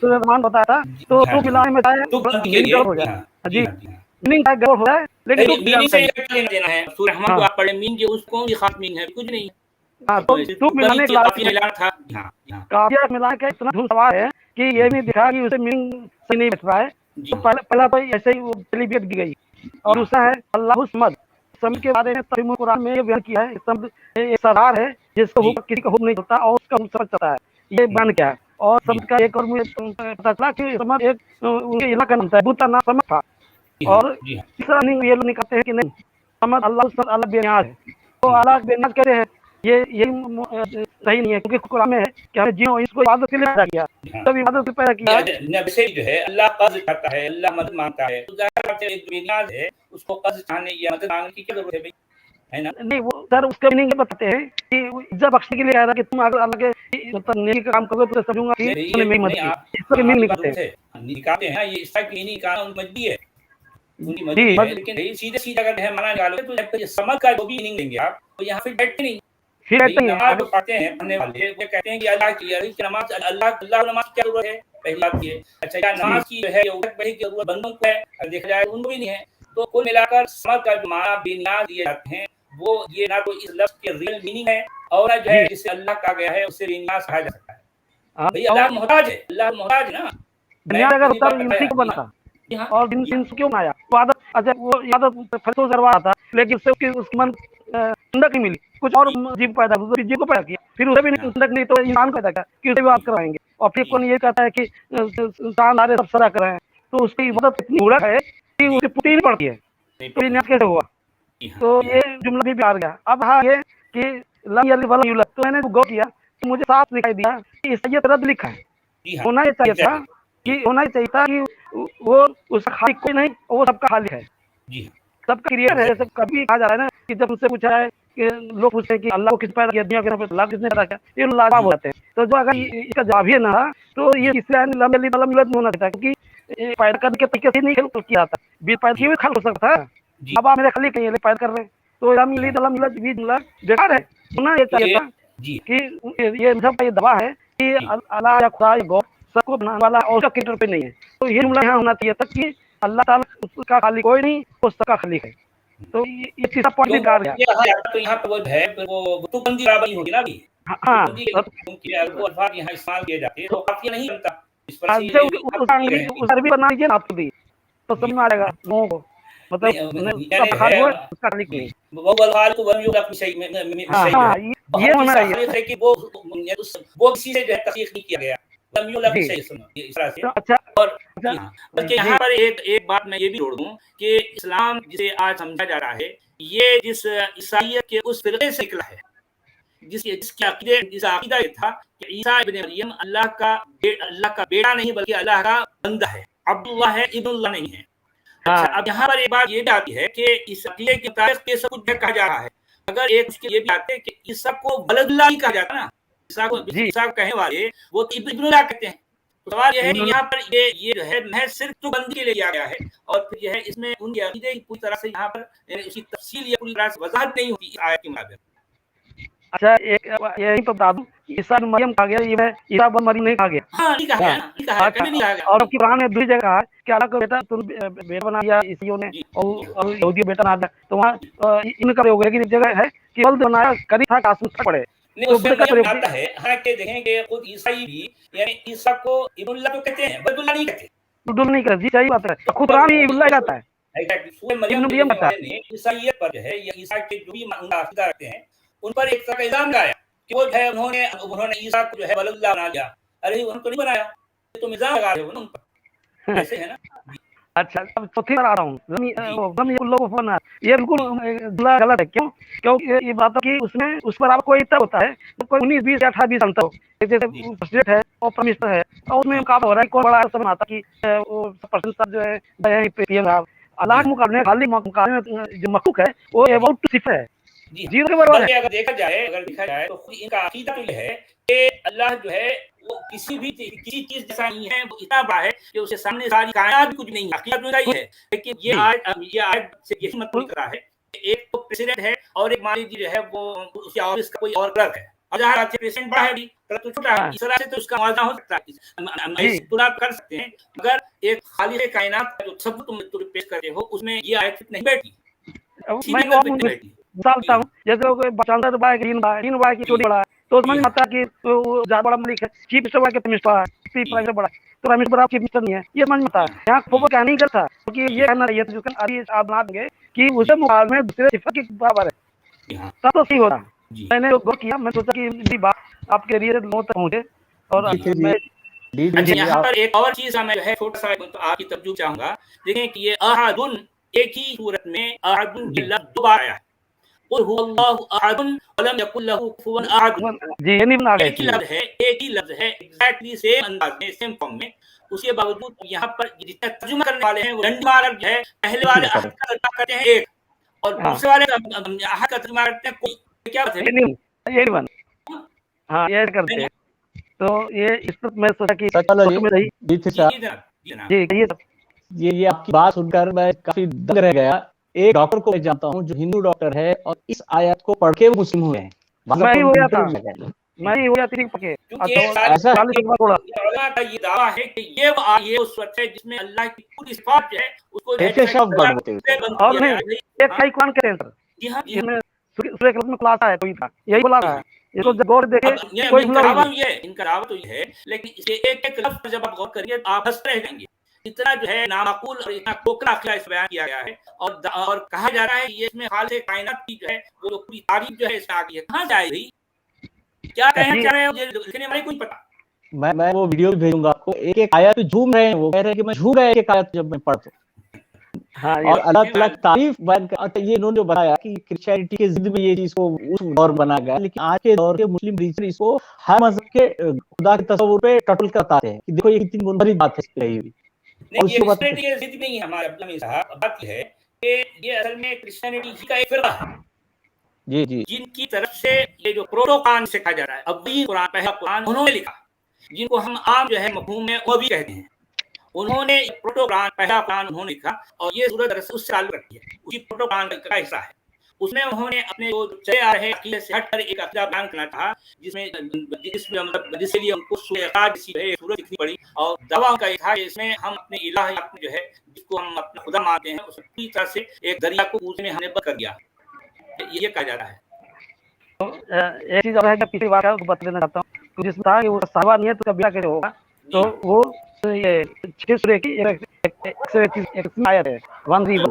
سورہ رحمان بتایا تھا، تو ٹو ملانے میں تو میننگ گڑبڑ ہو جائے، جی میننگ گڑبڑ ہو جائے، لیکن ٹو میننگ سے کیا لینا دینا ہے؟ سورہ رحمان کو آپ پڑھیں، مین جو اس کو بھی خاص مین ہے، کچھ نہیں. ہاں تو ٹو ملانے کے کافی ملان تھا. کافی ملا کے اتنا دھن سوار ہے کہ یہ نہیں دکھا کہ اسے میننگ سے نہیں بچ رہا ہے. پہلا تو ایسے ہی وہ تربیت دی گئی، اور دوسرا ہے اللہ الصمد. سمجھ کے بارے میں ترجمہ قرآن میں یہ بیان کیا ہے، سمجھ ایک سردار ہے جس کو کسی کا حکم نہیں ہوتا اور اس کا سمجھ چلتا ہے، یہ بیان کیا ہے. اور سمجھ کا ایک اور مجھے پتا چلا کہ سمجھ ایک ان کے علاقہ نام تھا، بوتا نام سمجھ تھا. اور تیسرا نہیں یہ لوگ نکالتے ہیں کہ نہیں سمجھ اللہ اللہ بے نیاز ہے، تو اللہ بے نیاز کہتے ہیں، یہ صحیح نہیں ہے، کیونکہ قرآن میں ہے کہ ہمیں جیو اس کو عبادت کے لیے پیدا کیا، تب عبادت سے پیدا کیا ہے. نبی سے جو ہے اللہ قرض چاہتا ہے، اللہ مدد مانگتا ہے، تو ظاہر بات ہے ایک بے نیاز ہے، اس کو قرض چاہنے یا مدد مانگنے کی کیا ضرورت ہے بھائی، ہے نا؟ نہیں وہ سر اس کا میننگ یہ بتاتے ہیں کہ عزت بخشنے کے لیے آیا تھا کہ تم اگر اللہ کے نیکی کا کام کرو تو سمجھوں گا کہ تم نے میری مدد کی. اس کا میننگ نکالتے ہیں، نکالتے ہیں یہ اس طرح کی نہیں کہا مجبوری ہے، ان کی جی مجبوری ہے، لیکن سیدھے سیدھا اگر ہے مانا نکالو تو سمجھ کا جو بھی میننگ دیں گے آپ تو یہاں پھر بیٹھتے نہیں. نماز جو پڑھتے ہیں پڑھنے والے وہ کہتے ہیں کہ اللہ کی نماز، اللہ نماز کی کیا ضرورت ہے؟ پہلی بات یہ. اچھا کیا نماز کی جو ہے بڑی کی ضرورت بندوں کو ہے؟ دیکھا جائے ان کو بھی نہیں ہے. تو کل ملا کر سمجھ کا جو معنی بے نیاز دیے جاتے ہیں وہ یہ نہ تو اس لفظ کے ریئل میننگ ہے اور نہ جو ہے جسے اللہ کہا گیا ہے اسے بے نیاز کہا جا سکتا ہے. بھئی اللہ محتاج ہے، اللہ محتاج نا. دنیا اگر ہوتا تو انسی کو بنا تھا، اور انس کیوں آیا وہ عادت. اچھا وہ عادت فرسو ضرور تھا، لیکن اس سے اس کی من ٹھنڈک نہیں ملی، کچھ اور جیب پیدا دوسری جیب کو پیدا کیا، پھر اسے بھی ٹھنڈک نہیں تو انسان پیدا کیا کہ اسے بھی بات کروائیں گے. اور پھر کون یہ کہتا ہے کہ انسان آرے سب سرا کرائیں، تو اس کی عبادت اتنی اڑک ہے کہ اسے پوٹی نہیں پڑتی ہے، تو یہ نیت کیسے ہوا؟ تو یہ جملہ بھی آ گیا. اب ہاں یہ کہ لم یلد ولم یولد، تو میں نے غور کیا کہ مجھے صاف دکھائی دیا کہ سید رد لکھا ہے. ہونا یہ چاہیے تھا کہ وہ اس کا خالق کوئی نہیں، وہ سب کا خالق ہے، سب کا کریٹر ہے. جیسے کبھی کہا جا رہا ہے نا کہ جب ان سے پوچھا ہے کہ لوگ پوچھتے ہیں کہ اللہ کو کس پیدا کیا، دنیا کے اللہ کس نے پیدا کیا، یہ لاجواب ہو جاتے ہیں. تو جو اگر اس کا جواب ہی نہ رہا تو یہ اس لیے لم یلد ولم یولد ہونا چاہتا ہے، کیونکہ پیدا کرنے کے طریقے سے نہیں کیا جاتا، بھی پیدا کیے ہوئے خلق ہو سکتا ہے. اب آپ میرے خالق نہیں ہے پیدا کر رہے ہیں، تو لم یلد ولم یولد بھی جملہ بیکار ہے. ہونا یہ چاہیے تھا کہ یہ سب کا یہ دعا ہے کہ اللہ یا خدا یا گاڈ سب کو بنانے والا اور اس کا کریٹر پہ نہیں ہے. تو یہ جملہ یہاں ہونا چاہیے تھا کہ اللہ تعالیٰ اس کا خالق کوئی نہیں، وہ سب کا خالق ہے. تو یہ تیسرا پوائنٹ بھی کہا گیا. تو یہاں پہ وہ ہے وہ تو بندی برابری ہوگی نا ابھی، ہاں وہ الفاظ یہاں استعمال کیے جاتے ہیں تو کافی نہیں بنتا. اس پر اس عربی بنا لیجیے نا آپ بھی تو سمجھ میں آئے گا لوگوں کو، مطلب اس کا خالق نہیں. وہ الفاظ کو بنیو اپنی صحیح میں یہ ہونا چاہیے ہے کہ وہ کسی سے جو ہے تخلیق نہیں کیا گیا. اچھا اور بلکہ یہاں پر ایک بات میں یہ بھی جوڑ دوں کہ اسلام جسے آج سمجھا جا رہا ہے یہ جس عیسائیت کے اس فرقے سے نکلا ہے جس کے عقیدہ یہ تھا کہ عیسیٰ ابن مریم اللہ کا بیٹا نہیں بلکہ اللہ کا بندہ ہے، عبداللہ ہے، ابن اللہ نہیں ہے. اچھا اب یہاں پر ایک بات یہ بھی آتی ہے کہ اس عقیدے کے مطابق یہ سب کچھ کہا جا رہا ہے، اگر ایک یہ بھی آتے کہ عیسیٰ کو ولد اللہ نہیں کہا جاتا نا، عیسیٰ کو کہنے والے وہ ابن اللہ کہتے ہیں. تو سوال یہ ہے کہ یہاں پر یہ جو ہے محض صرف تو بندی کے لیے کیا گیا ہے، اور پھر یہ ہے اس میں ان کے عقیدے کی پوری طرح سے یہاں پر اس کی تفصیل یا پوری طرح سے وضاحت نہیں ہوتی آیت کے مطابق. اچھا یہی تو بتا دوں عیسیٰ بن مریم کہا گیا، یہ میں عیسیٰ بن مریم نہیں کہا گیا. ہاں نہیں کہا گیا، کبھی نہیں کہا گیا. اور کی قرآن نے دوسری جگہ کہا کہ اللہ کا بیٹا تم بیٹا بنا دیا عیسائیوں نے اور یہودی بیٹا بنا دیا، تو وہاں ان کا ہوگا، لیکن ایک جگہ ہے کہ ولد بنایا قریب تھا کہ آسمان پڑے. آتا ہے حالانکہ دیکھیں کہ خود عیسائی بھی یعنی عیسیٰ کو ابن اللہ تو کہتے ہیں ولد اللہ نہیں کہتے. نہیں کرتے، جی صحیح بات ہے، خود قرآن ہی ابن اللہ کہتا ہے، سورہ مریم کہتا ہے. عیسائیت پر جو ہے یا عیسیٰ کے جو بھی عقیدہ رکھتے ہیں ان پر ایک طرح کا الزام لگایا کہ وہ جو ہے انہوں نے عیسیٰ کو جو ہے ولد اللہ بنا دیا. ارے انہوں نے تو نہیں بنایا، تم الزام لگا رہے ہو نا ان پر، ایسے ہے نا. اچھا اب چوتھی بار آ رہا ہوں، یہ بالکل غلط ہے. کیونکہ یہ بات کہ اس پر آپ کو اتنا ہوتا ہے کوئی 19 20 یا 18 20 انتر ہو، جیسے پریزیڈنٹ ہے اور پرائم منسٹر ہے اور اس میں مقابلہ ہو رہا ہے کون بڑا سب آتا کہ وہ پرسنٹ جو ہے پی ایم صاحب اللہ کے مقابلے خالی مقابلے میں جو مخلوق ہے وہ اباؤٹ ٹو صفر ہے، جیرو کے برابر ہے. اگر دیکھا جائے تو ان کا عقیدہ تو یہ ہے کہ اللہ جو ہے وہ کسی چیز جیسا نہیں ہے، وہ اتنا بڑا ہے کہ اس کے سامنے ساری کائنات کچھ نہیں ہے. عقیدت میں یہ ہے، لیکن یہ آیت سے یہی مطلب کر رہا ہے کہ ایک تو پریزیڈنٹ ہے اور ایک مان لیجیے جو ہے وہ اس کا کوئی اور کلرک ہے، हजार से पेशेंट बड़ा है भी तो छोटा है, इस तरह से तो उसका मुआवजा हो सकता है, इस तुलना कर सकते हैं। मगर एक खालिक कायनात का जो सब तुम पेश करते हो उसमें ये आयत नहीं बैठी, मैं वो मिसाल देता हूँ, जैसे चांसलर बाय तीन बाय की चोरी बड़ा है, तो समझ में आता है कि वो ज्यादा बड़ा मलिक है, चीफ मिनिस्टर बाय के मिनिस्टर है, चीफ प्राइम मिनिस्टर बड़ा है, तो प्राइम मिनिस्टर बड़ा चीफ मिनिस्टर नहीं है, ये समझ में आता है। यहाँ वो क्या नहीं करता, क्योंकि ये कहना चाहिए जिसका अभी आप बना देंगे कि उसे मुकाबले में दूसरे सिफर के बराबर है, तब तो सही होता। मैंने गौर किया, मैं सोचा कि मेरी बात आपके लिए लोगों तक पहुंचे। और मैं अच्छा, यहाँ पर एक और चीज मैं जो है छोटा सा तो आपकी तवज्जो चाहूंगा। देखें कि ये अहदुन एक ही सूरत में अहदुन के लफ्ज दो बार आया है, कुल हुवल्लाहु अहदुन वलम यकुल लहु कुफुवन अहद। जी ये नहीं बना एक ही लफ्ज है एग्जैक्टली सेम अंदाज में, सेम फॉर्म में, उसके बावजूद यहाँ पर जितना तर्जुमा करने वाले हैं वो रंडवा अरब जो है, पहले वाले अहद का तर्जुमा करते हैं एक, और दूसरे वाले अहद का तर्जुमा करते हैं कोई। क्या बात है? ये बन हाँ ये करते हैं। तो ये इस पर मैं सोचा कि ये आपकी बात सुनकर मैं काफी दंग रह गया। एक डॉक्टर को मैं जानता हूँ जो हिंदू डॉक्टर है और इस आयत को पढ़ के मुस्लिम हुए हैं। मैं ही हो गया था, मैं ही हो गया थी पके। ऐसा का ये दावा है कि ये उस वक्त है जिसमें अल्लाह की पूरी सिफात जो है उसको ऐसे शब्द बढ़ते हैं और नहीं एक हाई कुरान के सेंटर। जी हां, इसमें सूर्य क्लास में क्लास है कोई था, यही बोला है। इसको जब गौर देखे कोई इनका दावा तो ये है, लेकिन इसके एक लफ्ज जब आप गौर करिए तो आप हंस रह जाएंगे। इतना जो है नामाकूल और इतना खोखला अखला इस बयान किया गया है, और कहा जा रहा है ये इसमें खालिक कायनात की जो है वो पूरी तारीफ जो है इसमें आ गई है। कहां जाए भाई, क्या कहना चाह रहे हो, ये लिखने वाले कुछ पता। मैं वो वीडियो भी भेजूंगा आपको। एक एक आयत झूम रहे हैं, वो कह रहे हैं कि मैं झूम रहा है एक आयत जब मैं पढ़ता हूं। हाँ, और अल्लाह ताला की तारीफ बयान कर। ये इन्होंने जो बताया कि क्रिश्चियनिटी के जिद में ये चीज को उस दौर बना गया, लेकिन आज के दौर के मुस्लिम रीजन इसको हर मजहब के खुदा के तस्वुर पे टटल करते हैं कि देखो ये कितनी मुनफरिद बात है कही हुई। नहीं, ये क्रिश्चियनिटी के जिद नहीं है हमारे अब्दुल अमीन साहब। बात ये है कि ये असल में क्रिश्चियनिटी का एक फिरका है जी जी, जिनकी तरफ से ये जो प्रोटो कुरान सिखाया जा रहा है, अव्वली कुरान पहला कुरान उन्होंने लिखा, जिनको हम आम जो है मफहूम में वो भी कहते हैं। उन्होंने प्रोटो कुरान पहला कुरान उन्होंने लिखा, और ये सूरत उससे ताल्लुक रखती है, उसी प्रोटो कुरान का हिस्सा है। उसमें उन्होंने अपने जो चले आ रहे अकीदे से हटकर एक अकीदा बयान करना था, जिसमें मतलब जिसके लिए उनको सूरत लिखनी पड़ी, और दावा उनका ये था कि इसमें हम अपने इलाह जो है जिसको हम अपना खुदा मानते हैं उसे पूरी तरह से एक दरिया को पूजने हमने बंद कर दिया, ये कहा जा रहा है। तो एक चीज और है, पिछली बार आपको बता देना चाहता हूँ, जिसमें था कि वो साहबा नहीं है तो बिया कैसे होगा। तो वो ये 6 सूरह की 131 आयत है 131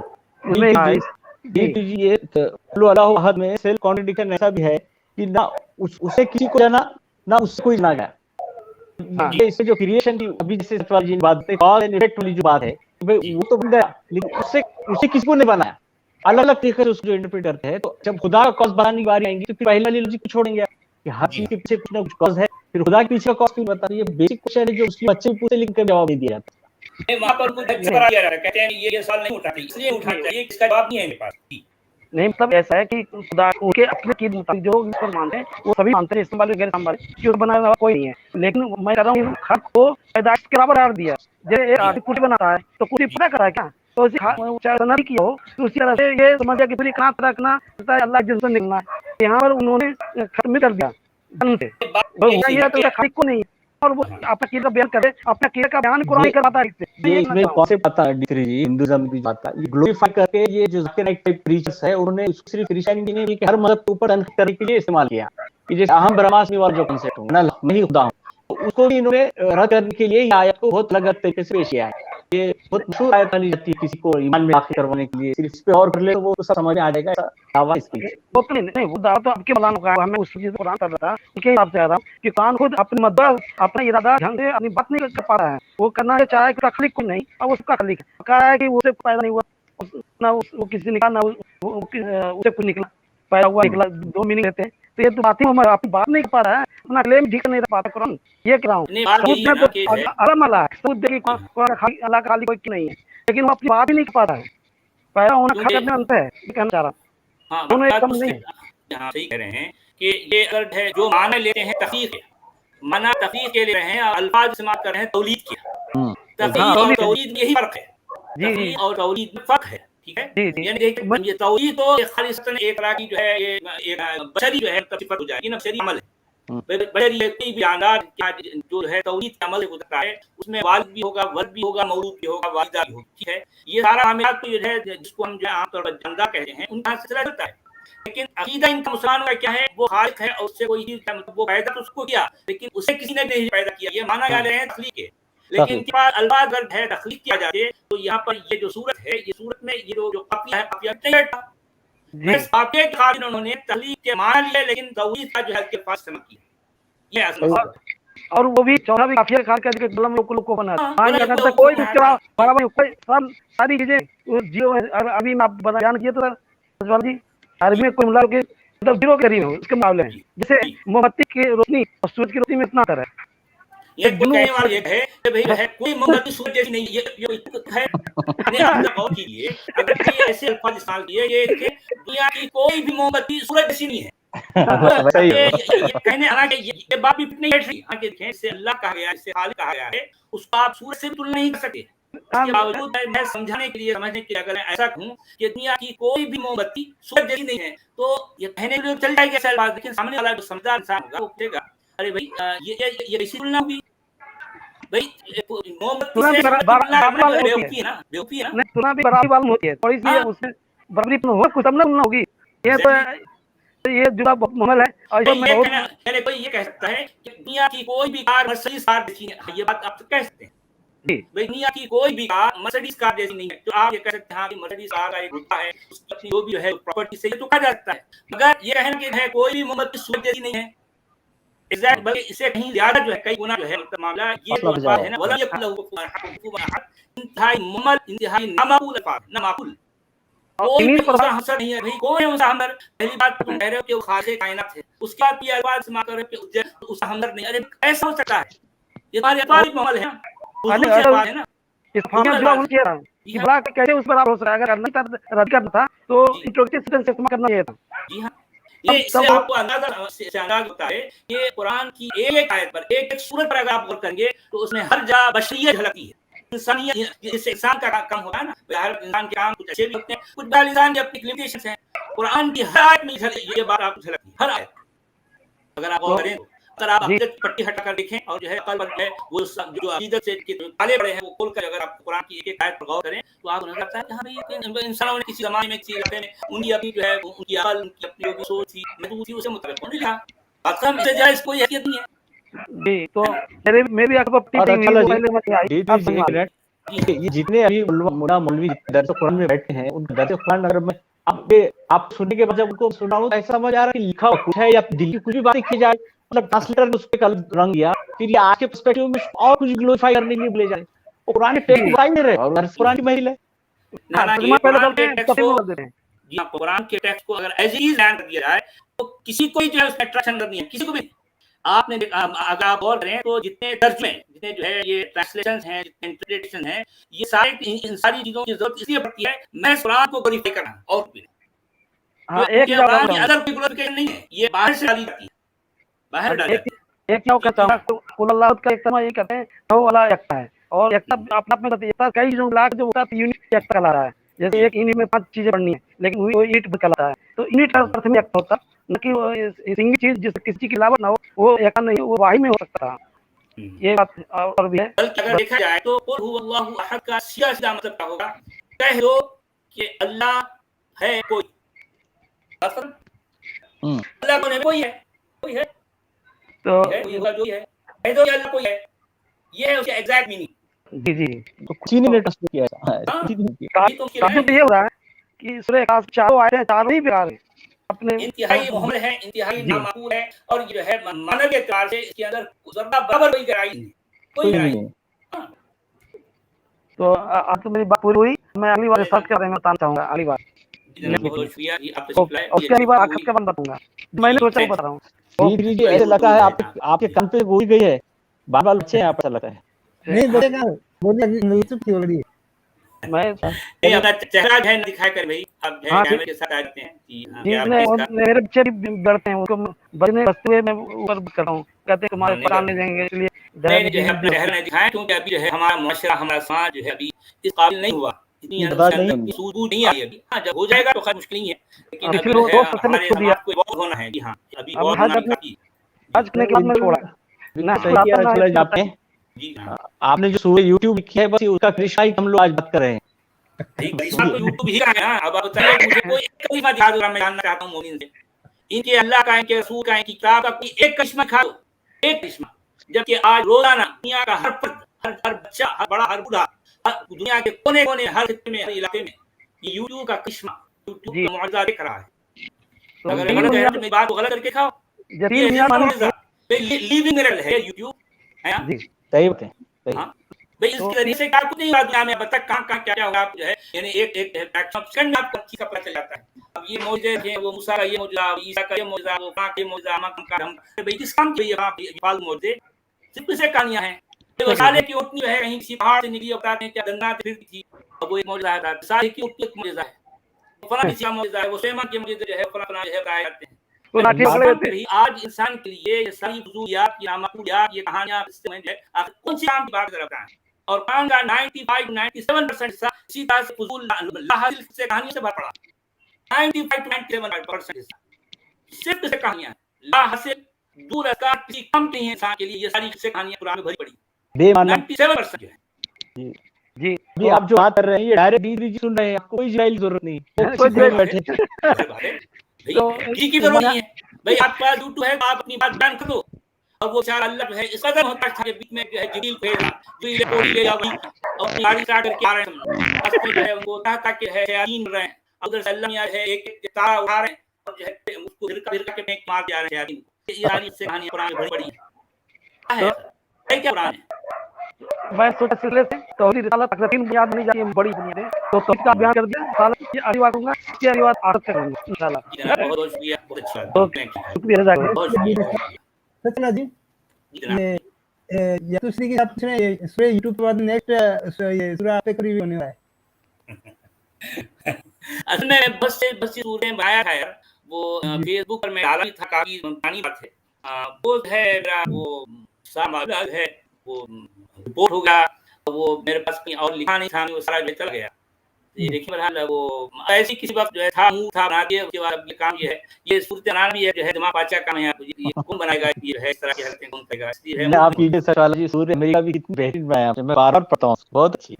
उसमें ये अल्लाह अहद में सेल्फ कॉन्ट्रडिक्शन ऐसा भी है कि ना उसे किसी को जाना ना उससे कोई जाना गया। ये इससे जो क्रिएशन की अभी जैसे सतवाल जी ने बात है, कॉज एंड इफेक्ट वाली जो बात है, वो तो बन गया, लेकिन उसे किसी को नहीं बनाया। अलग अलग तरीके से उसको जो इंटरप्रेट करते हैं। तो जब खुदा का कॉज बनाने की बारी आएंगी तो फिर पहले वाली लॉजिक को छोड़ेंगे कि हर चीज के पीछे कुछ ना कुछ कॉज है, फिर खुदा के पीछे का कॉज क्यों बता रही है। बेसिक क्वेश्चन है जो उसके बच्चे भी पूछे लेकिन जवाब नहीं दिया जाता। वहां पर कुछ करा दिया जाता है, कहते हैं ये सवाल नहीं उठाते, इसलिए उठाना चाहिए, इसका जवाब नहीं है मेरे पास। नहीं, मतलब ऐसा है कि खुदा उनके अपने की मुताबिक जो इस पर मानते हैं वो सभी मानते हैं, इसमें वाले गैर वाले क्यों बनाया हुआ कोई नहीं है। लेकिन मैं कह रहा हूँ हर को पैदाइश के बराबर डाल दिया। जैसे एक आदमी कुटी बनाता है तो कुटी पता करा है क्या, तो चाहे की हो तो उसी तरह से ये समझ गया कि फिर कहाँ रखना है, अल्लाह जिनसे निकलना है। यहाँ पर उन्होंने खत्म कर दिया जन्म से, ये तो खालिक को नहीं, और वो अपना कीदा बयान करे, अपना कीदा का बयान कुरान करवाता है। ये इसमें कॉन्सेप्ट आता है डी3 जी, हिंदुइज्म की बात है, ये ग्लोरीफाई करके ये जो जाकिर नाइक टाइप प्रीचर्स है उन्होंने उसको सिर्फ क्रिश्चियनिटी नहीं बल्कि हर मजहब के ऊपर तनकीद करने के लिए इस्तेमाल किया कि जैसे अहम ब्रह्मास्मि वाला जो कॉन्सेप्ट है ना, मैं ही खुदा हूं, तो उसको भी इन्होंने रद्द करने के लिए आयत को बहुत अलग तरीके से पेश किया है। ये बहुत मशहूर आयत मानी जाती है किसी को ईमान में दाखिल करवाने के लिए, सिर्फ इस पे और कर ले तो वो सब समझ में आ जाएगा। ऐसा दावा इसके वो तो नहीं, वो दावा तो आपके मलान का हमें उस चीज को कुरान कर रहा था, उनके हिसाब से आ रहा कि कुरान खुद अपने मद्दा अपना इरादा ढंग से अपनी बात नहीं कर पा रहा है। वो करना है चाहे उसका खलीक को नहीं, और उसका खलीक कहा है कि उसे पैदा नहीं हुआ ना वो किसी निकला ना उसे कुछ निकला, पैदा हुआ निकला, दो मीनिंग रहते हैं। तो ये तो बात ही हम अपनी बात नहीं कर पा रहा है, अपना क्लेम ठीक नहीं कर पाता कुरान। ये कह रहा हूँ अल्लाह का खाली कोई नहीं है, लेकिन वो अपनी बात ही नहीं कर पा रहा है। पैदा होना खा करने अंत है, ये कहना चाह रहा हूँ। दोनों एकदम नहीं यहाँ सही कह रहे हैं कि ये अर्थ है जो माना लेते हैं तफसीर के, माना तफसीर के ले रहे हैं, अल्फाज इस्तेमाल कर रहे हैं तौलीद के। तफसीर और तौलीद यही फर्क है, तफसीर और तौलीद में फर्क है, ठीक है। यानी ये तौलीद तो खालिस्तन एक तरह की जो है ये एक बशरी जो है सिफत हो जाएगी, नफसरी अमल है, بغیر یہ کوئی بھی جاندار جو ہے توحید کے عمل سے گزرتا ہے اس میں والد بھی ہوگا، ولد بھی ہوگا، مولود بھی ہوگا، والدہ بھی ہوگی، ٹھیک ہے. یہ سارا معاملات جو ہے جس کو ہم جو ہے عام طور پر جاندار کہتے ہیں ان کا سلسلہ چلتا ہے. لیکن عقیدہ ان کا مسلمانوں کا کیا ہے؟ وہ خالق ہے اور اس سے کوئی چیز وہ پیدا تو اس کو کیا لیکن اسے کسی نے نہیں پیدا کیا. یہ مانا جا رہے ہیں تخلیق ہے، لیکن ان کے پاس الفاظ اگر ہے تخلیق کیا جاتے تو یہاں پر یہ جو صورت ہے یہ صورت میں یہ جو قافیہ ہے قافیہ نہیں بیٹھا. بس قافیہ کے خاطر انہوں نے تخلیق کے معنی لیا لیکن توحید کا جو ہے اس کے پاس استعمال کیا. یہ اصل مسئلہ ہے. اور وہ بھی چوتھا بھی کافی خان کر کے قلم کو بنا ہاں، کوئی بھی سب ساری چیزیں جیو ابھی میں آپ بیان کیے تو سر جی عربی میں کوئی ملا کے مطلب زیرو کے قریب ہو اس کے معاملے میں جیسے موم بتی کی روشنی اور سورج کی روشنی میں اتنا ہے. یہ کہنے والا یہ ہے کہ بھئی ہے کوئی موم بتی سورج جیسی نہیں. یہ ہے اپنے آپ غور کیجیے اگر کوئی ایسے الفاظ استعمال کیے یہ کہ دنیا کی کوئی بھی موم بتی سورج جیسی نہیں ہے. یہ کہنے حالانکہ یہ بات بھی نہیں بیٹھ رہی. آگے دیکھیں اسے اللہ کہا گیا اسے خالق کہا گیا ہے اس کو آپ سورج سے بھی تلنا نہیں کر سکتے. اس کے باوجود میں سمجھانے کے لیے سمجھنے کے لیے اگر ایسا کہوں کہ دنیا کی کوئی بھی موم بتی سورج جیسی نہیں ہے تو یہ کہنے کے لیے چل جائے گا ایسا بات. لیکن سامنے والا جو سمجھدار انسان ہوگا وہ کہے گا ارے بھائی یہ اسی تلنا ہوگی بھائی موم بتی سے بیوقوفی ہے نا بیوقوفی ہے نا. نہیں تلنا بھی برابری معلوم ہوتی ہے تھوڑی سی اس میں برابری ہو کچھ سمجھنا ہوگی. یہ تو یہ جڑا معامل ہے. اور کوئی یہ کہہ سکتا ہے کہ دنیا کی کوئی بھی کار مرسیڈیز کار جیسی ہے. یہ بات آپ کہہ سکتے ہیں دنیا کی کوئی بھی کار مرسیڈیز کار جیسی نہیں ہے. تو آپ یہ کہہ سکتے ہیں ہاں کہ مرسیڈیز کار کا ایک رتبہ ہے اس کی اپنی جو بھی ہے پراپرٹی سے یہ تو کہا جا سکتا ہے. مگر یہ کہنا کہ ہے کوئی بھی محمد کی صورت جیسی نہیں ہے ایگزیکٹ بلکہ اسے کہیں زیادہ جو ہے کئی گنا جو ہے معاملہ یہ جو الفاظ ہے نا ولا یقل انتہائی ممل انتہائی نامعقول الفاظ نامعقول. کوئی بھی مسا ہمسر نہیں ہے بھائی کوئی مسا ہمر. پہلی بات تم کہہ رہے ہو کہ وہ خالق کائنات ہے اس کے بعد یہ الفاظ استعمال کر رہے ہو کہ اس ہمدرد نہیں. ارے ایسا ہو سکتا ہے یہ ہمارے الفاظ معامل ہے نا اس فارمیٹ جو ہم کہہ رہا ہوں کہ بڑا کیسے اس پر آپ ہو سکتا ہے. اگر رد کرنا تھا تو انٹروگیٹو سینٹینس استعمال کرنا چاہیے تھا. جی ہاں یہ اس سے آپ کو اندازہ ہوتا ہے کہ قرآن کی ایک آیت پر ایک سورت پر اگر آپ غور کریں گے تو اس میں ہر جگہ بشریت جھلکتی ہے. انسانیت جس سے انسان کا کام ہوتا ہے نا ہر انسان کے کام کچھ اچھے بھی ہوتے ہیں کچھ بال انسان کی اپنی لمیٹیشنز ہیں. قرآن کی ہر آیت میں یہ بات آپ کو جھلکتی ہے ہر آیت اگر آپ غور کریں. اگر آپ عقیدت پٹی ہٹا کر دیکھیں اور جو ہے عقل پر ہے وہ جو عقیدت سے پالے بڑے ہیں وہ کھول کر اگر آپ قرآن کی ایک ایک آیت پر غور کریں تو آپ کو نظر آتا ہے کہ ہاں انسانوں نے کسی زمانے میں کسی علاقے میں ان کی اپنی جو ہے ان کی عقل ان کی اپنی جو سوچ تھی محدود تھی اسے مطابق نہیں رہا. اصل میں جائز کوئی حیثیت نہیں ہے. جی تو میری عقل پر یہ جتنے ابھی مولوی درس قرآن میں بیٹھے ہیں ان درس قرآن اگر میں آپ سننے کے بعد جب ان کو سناؤں تو ایسا سمجھ آ رہا ہے کہ لکھا کچھ ہے یا دل کی کچھ بھی باتیں کی جائے مطلب ٹرانسلیٹر نے اس پہ رنگ دیا پھر یہ آج کے پرسپیکٹیو میں اور کچھ گلوریفائی کرنے کے لیے بولے جائیں. وہ قرآن کے ٹیکسٹ بتا ہی نہیں رہے اور قرآن کی محل ہے. قرآن کے ٹیکسٹ کو اگر ایز اٹ از بیان کر دیا جائے تو کسی کو جو ہے اس میں اٹریکشن کرنی ہے کسی کو بھی. آپ نے اگر آپ غور کریں تو جتنے ترجمے جتنے جو ہے یہ ٹرانسلیشنز ہیں جتنے انٹرپریٹیشن ہیں یہ ان ساری چیزوں کی ضرورت اس لیے پڑتی ہے میں قرآن کو گلوریفائی کرنا اور بھی قرآن کی ادر کوئی گلوریفیکیشن نہیں ہے. یہ باہر سے ڈالی جاتی ہے باہر ڈالی جاتی ہے. ایک کیا کہتا ہوں قل اللہ کا ایک ترجمہ یہ کہتے ہیں وہ والا ایکتا ہے اور ایکتا اپنا اپنے کہتے ہیں کئی چیزوں لاکھ جو ہوتا ہے یونٹ ایکتا لا رہا ہے. جیسے ایک انہی میں 5 چیزیں پڑھنی ہیں لیکن وہ یونٹ بکلا ہے تو یونٹ کا ارتھ میں ایکتا ہوتا نہ کہ سنگل چیز جس کسی کی علاوہ نہ ہو وہ ایکتا نہیں وہ واحد میں ہو سکتا تھا. یہ بات اور بھی ہے. اگر دیکھا جائے تو قل هو اللہ احد کا سیدھا مطلب کیا ہوگا کہہ دو کہ اللہ ہے کوئی. اللہ کون ہے کوئی ہے تو جو ہے کہہ دو کہ اللہ کوئی ہے یہ ہے اس کا ایگزیکٹ میننگ. جی تو کسی نے ٹرانسلیٹ کیا ہے. یہ ہو رہا ہے کہ سورہ اخلاص چاروں آیتیں چاروں ہی بیان ہیں اپنے انتہائی محمل ہے انتہائی نامعقول ہے اور یہ جو ہے معنی کے اعتبار سے اس کے اندر ذرہ برابر کوئی گہرائی نہیں کوئی گہرائی نہیں. تو آپ میری بات پوری ہوئی. میں اگلی بار ساتھ کے بارے میں بتانا چاہوں گا. اگلی بار بہت شکریہ جی آپ تشریف لائے. اس کے اگلی بار آخر کا بند بتاؤں گا. میں نے سوچا بتا رہا ہوں ایسا لگتا ہے آپ کے کان پہ گوئی گئی ہے بار بار بچے ہیں آپ ایسا لگتا ہے نہیں بولے گا بولے یوٹیوب کی آلریڈی میں اپنا چہرہ جو ہے نہ دکھائے کر بھائی آپ جو ہے کیمرے کے ساتھ آ جاتے ہیں. میرے بچے بھی ڈرتے ہیں ان کو بجنے بستے ہوئے میں اوپر کر رہا ہوں کہتے ہیں تمہارے قرآن نہیں دیں گے اس لیے جو ہے اپنا چہرہ نہیں دکھائیں کیونکہ ابھی جو ہے ہمارا معاشرہ ہمارا سماج جو ہے ابھی اس قابل نہیں ہوا اتنی سوجھ نہیں آئی ابھی. ہاں جب ہو جائے گا تو خیر مشکل نہیں ہے لیکن ہمارے سماج کو بہت ہونا ہے. جی ہاں ابھی بہت ہونا ہے. आज के क्लास में छोड़ा ना सही किया रसूल आपने। जी हाँ। आपने जो सूरह यूट्यूब लिखी है बस उसका कृष्णा ही हम लोग आज बात कर रहे हैं। करिश्मा तो यूट्यूब ही का है ना। अब आप बताइए मुझे कोई एक करिश्मा दिखा दो, मैं जानना चाहता हूँ मोमिन से। इनके अल्लाह का, इनके रसूल का, इनकी किताब का कोई एक करिश्मा दिखा दो, एक करिश्मा। जबकि आज रोजाना दुनिया का हर फर्द, हर बच्चा, हर बड़ा, हर बूढ़ा, दुनिया के कोने कोने, हर खित्ते में, हर इलाके में ये यूट्यूब का करिश्मा, यूट्यूब का मुआजिजा देख रहा है। अगर गलत है तो मेरी बात को गलत करके खाओ। ये लिविंग मिरर है यूट्यूब, है ना? सही बात है। हाँ भाई, इसके जरिए से क्या कुछ नहीं हुआ दुनिया में, अब तक कहाँ क्या क्या होगा जो है, यानी एक सेकंड में आपको चीज का पता चल जाता है। अब ये मौजूद है, वो मूसा का ये मौजूदा, ईसा का ये मौजूदा, वो कहाँ के मौजूदा, का हम भाई किस काम के ये फालतू मौजूद है, सिर्फ से कहानियां हैं। तो साले की उठनी है कहीं किसी पहाड़ से निकली, बताते हैं क्या गंगा फिरती थी, अब वो एक मौजूदा है। साले की उठनी एक मौजूदा है, फला किसी का मौजूदा है, वो स्वयं के मौजूद जो है फला फला जो है बताए जाते हैं। आज इंसान के लिए ये सारी फजूलियात, ये नामाकुलियात, ये कहानियां कौन सी काम की बात कर रहा है? और काम का 95-97% हिस्सा इसी तरह से फजूल लाहासिल से कहानियों से भर पड़ा। 95-97% हिस्सा सिर्फ से कहानियां, लाहासिल दूर असकार किसी कम नहीं है इंसान के लिए। ये सारी से कहानियां कुरान में भरी पड़ी, 97% जो है। जी जी, आप जो बात कर रहे हैं ये डायरेक्ट डीजी सुन रहे हैं, आपको कोई जाहिल जरूरत नहीं, कोई बैठे की जरूरत नहीं है भाई। आपका यूट्यूब है तो आप अपनी बात बयान कर दो। और वो चार अल्लाह जो है इस कदर होता था कि बीच में जो है जिब्रील भेजा, जिब्रील को ले जाओ और गाड़ी स्टार्ट करके आ रहे हैं, रास्ते जो है उनको होता कि है शयातीन रहे हैं, उधर से अल्लाह है एक तारा उठा रहे हैं और जो है उसको भिरका के फेंक मार दिया रहे हैं शयातीन। ये सारी से कहानियां कुरान में भरी पड़ी है। क्या कुरान है? मैं सोचा सिलसिले से तौहीद रिसालत तक 3 बुनियाद नहीं जाती, बड़ी बुनियाद है, तो तौहीद का बयान कर दिया। रिसालत की अगली बात दूंगा, इसकी अगली बात आखिर तक दूंगा इंशाल्लाह। बहुत बहुत शुक्रिया, बहुत अच्छा, शुक्रिया जज़ाकल्लाह। बहुत शुक्रिया। सतना जी, ये दूसरी की आप पूछ रहे हैं सूरह यूट्यूब के बाद नेक्स्ट ये सूरह पे करीब होने वाला है। असल में बस सूरह बनाया था यार, वो फेसबुक पर मैं डाला था, काफी पुरानी बात है। वो है मेरा वो सामाजिक है, वो रिपोर्ट होगा, वो मेरे पास कहीं और लिखा नहीं था, वो सारा जो चला गया। ये देखिए बहरहाल वो ऐसी किसी वक्त जो है था मुंह था बना दिया, उसके बाद ये काम ये है, ये सूरत नाम भी है जो है दिमाग पाचा काम है। ये कौन बनाएगा, ये है इस तरह की हरकतें कौन करेगा? इसलिए मैं आपकी ये सवाल जी सूरह अमेरिका भी कितनी बेहतरीन बनाया आपने, मैं बार-बार पढ़ता हूं, बहुत अच्छी।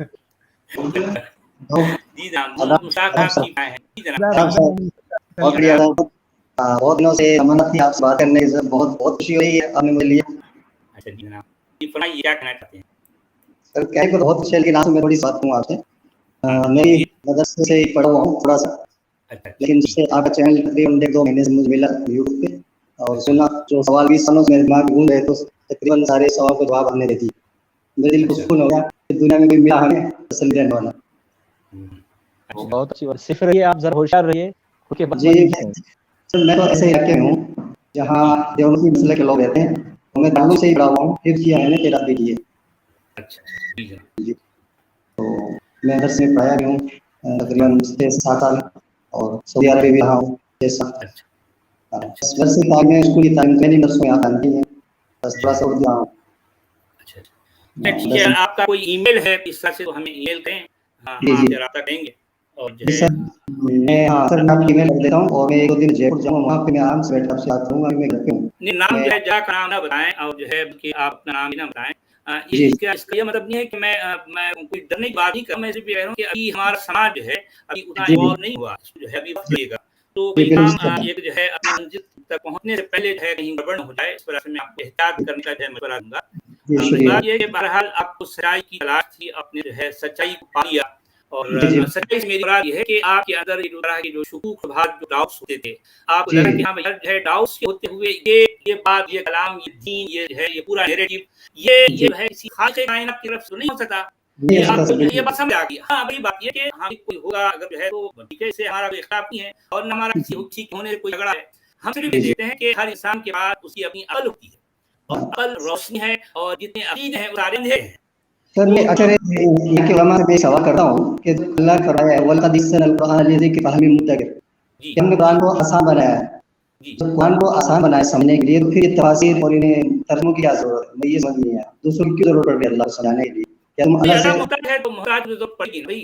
जी जनाब, मुसाक आपकी है जी जनाब। बहुत बढ़िया, बहुत दिनों से तमन्ना थी आपसे बात करने की, बहुत बहुत खुशी हुई है आपने मुझे लिया। अच्छा जी जनाब, ये फरमाइए क्या कहना चाहते हैं? सर कहने को बहुत अच्छा, लेकिन आज मैं थोड़ी बात कहूँ आपसे। मेरी मदरसे से पढ़ा हुआ हूँ थोड़ा सा, लेकिन जिससे आपका चैनल तकरीबन 1-2 महीने से मुझे मिला यूट्यूब पे और सुना, जो सवाल 20 सालों से मेरे दिमाग में घूम रहे, तो तकरीबन सारे सवाल को जवाब हमने दे दी। मेरे दिल को सुकून हो गया कि दुनिया में कोई मिला हमें तसल्ली देने वाला। बहुत अच्छी बात, सिर्फ रहिए आप, जरा होशियार रहिए जी। सर मैं तो ऐसे इलाके में हूँ जहाँ देवबंदी मसले के लोग रहते हैं, मैं दारू से ही पढ़ा हुआ हूँ, हिफ्ज़ किया मैंने, किरात भी की है। अच्छा, तो मैं इधर से पढ़ाया भी हूँ तकरीबन 6-7 साल, और सऊदी अरब भी रहा हूँ 6 साल। बस तालीम स्कूल की तालीम ट्रेनिंग बस यहाँ नहीं है, बस थोड़ा सा उर्दू हूँ। अच्छा ठीक है, आपका कोई ईमेल है इस तरह से तो हमें ईमेल करें, आपसे राब्ता करेंगे। और जो सर मैं सर मैं आपकी ईमेल कर देता हूँ, और मैं 1-2 दिन जयपुर जाऊँगा, वहाँ पे मैं आराम से बैठ आपसे बात करूँगा। मैं घर पे हूँ, नहीं नाम जो है जगह का नाम ना बताएं, और जो है कि आप अपना नाम ही ना बताएं। इसका ये मतलब नहीं है कि मैं कोई डरने की बात नहीं कर, मैं सिर्फ ये कह रहा हूँ कि अभी हमारा समाज जो है अभी उतना इवॉल्व नहीं हुआ, जो है अभी वक्त लगेगा। तो कोई काम ये जो है अपनी मंजिल तक पहुंचने से पहले जो है कहीं गड़बड़ हो जाए, इस वजह से मैं आपको एहतियात करने का जो है मशवरा दूंगा। बात ये कि बहरहाल आपको सच्चाई की तलाश थी, आपने जो है सच्चाई को पा लिया, और सच्चाई से मेरी बात ये है कि आपके अंदर इस तरह के जो शुकूक भाग जो डाउट्स होते थे, आपको लगा कि हाँ भैया जो है डाउट्स होते हुए ये बात, ये कलाम, ये दीन, ये जो है ये पूरा नैरेटिव ये जो है किसी खासे कायनात की तरफ से नहीं हो सकता। ये बात समझ आ गई। हाँ अभी बात ये कि हाँ कोई होगा अगर जो है तो ठीक है, इससे हमारा कोई इख्तिलाफ नहीं है और न हमारा किसी होने से कोई झगड़ा है। हम सिर्फ ये देखते हैं कि हर इंसान के पास उसकी अपनी अकल होती है, और अकल रोशनी है, और जितने अकीदे हैं वो सारे अंधेरे हैं। सर मैं अक्सर के उलमा से सवाल करता हूँ कि अल्लाह ने फरमाया है वलक़द यस्सरनल क़ुरआन लिज़िक्रि फ़हल मिन मुद्दकिर, हमने कुरान को आसान बनाया है। तो कुरान को आसान बनाया समझने के लिए, तो फिर तफसीर और इन्हें तर्जुमों की क्या जरूरत है? मुझे ये समझ नहीं आया, दूसरों की क्यों जरूरत पड़ रही है अल्लाह को समझाने के लिए? क्या तुम अलग से मुहताज है तो मुहताज की जरूरत पड़ेगी भाई।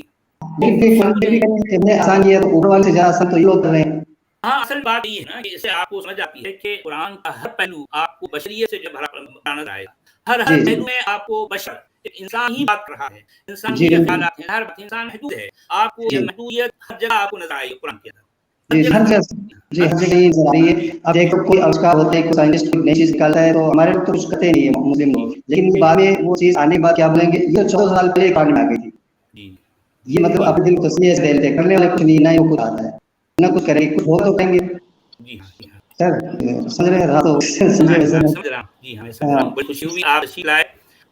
लेकिन आसान किया तो ऊपर वाले से ज्यादा आसान तो ये लोग कर रहे हैं। ہاں اصل بات یہ ہے نا کہ اس سے آپ کو سمجھ آتی ہے کہ قرآن کا ہر پہلو آپ کو بشریت سے جو بھرا نظر آئے گا، ہر جی پہلو میں آپ کو بشر ایک انسان ہی بات کر رہا ہے، انسان جی ہی کے بالکل خیالات ہیں، ہر انسان محدود ہے، آپ کو یہ جی محدودیت ہر جگہ آپ کو نظر آئے گی قرآن کے اندر، ہر جی جگہ ہر نظر جگہ جی ہر ہر جگہ یہ نظر آ رہی ہے. اب ایک تو کوئی آوشکار ہوتا ہے، کوئی سائنٹسٹ کوئی نئی چیز نکالتا ہے تو ہمارے لوگ تو کچھ کرتے نہیں ہے مسلم لوگ، لیکن بعد میں وہ چیز آنے کے بعد کیا بولیں گے یہ 14 سال پہلے قرآن میں آ گئی تھی. جی یہ مطلب جی اپنے دل کو تسلیہ سے دیتے کرنے والے کچھ نہیں، نہ ہی وہ کچھ آتا ہے نہ کچھ کریں گے، کچھ ہو تو کہیں گے. جی ہاں جی ہاں سر سمجھ رہے ہیں رہا تو سمجھے ویسے ہاں نہیں. سمجھ رہا ہوں، جی ہاں سمجھ رہا ہاں ہوں، بڑی خوشی ہوئی آپ تشریف لائے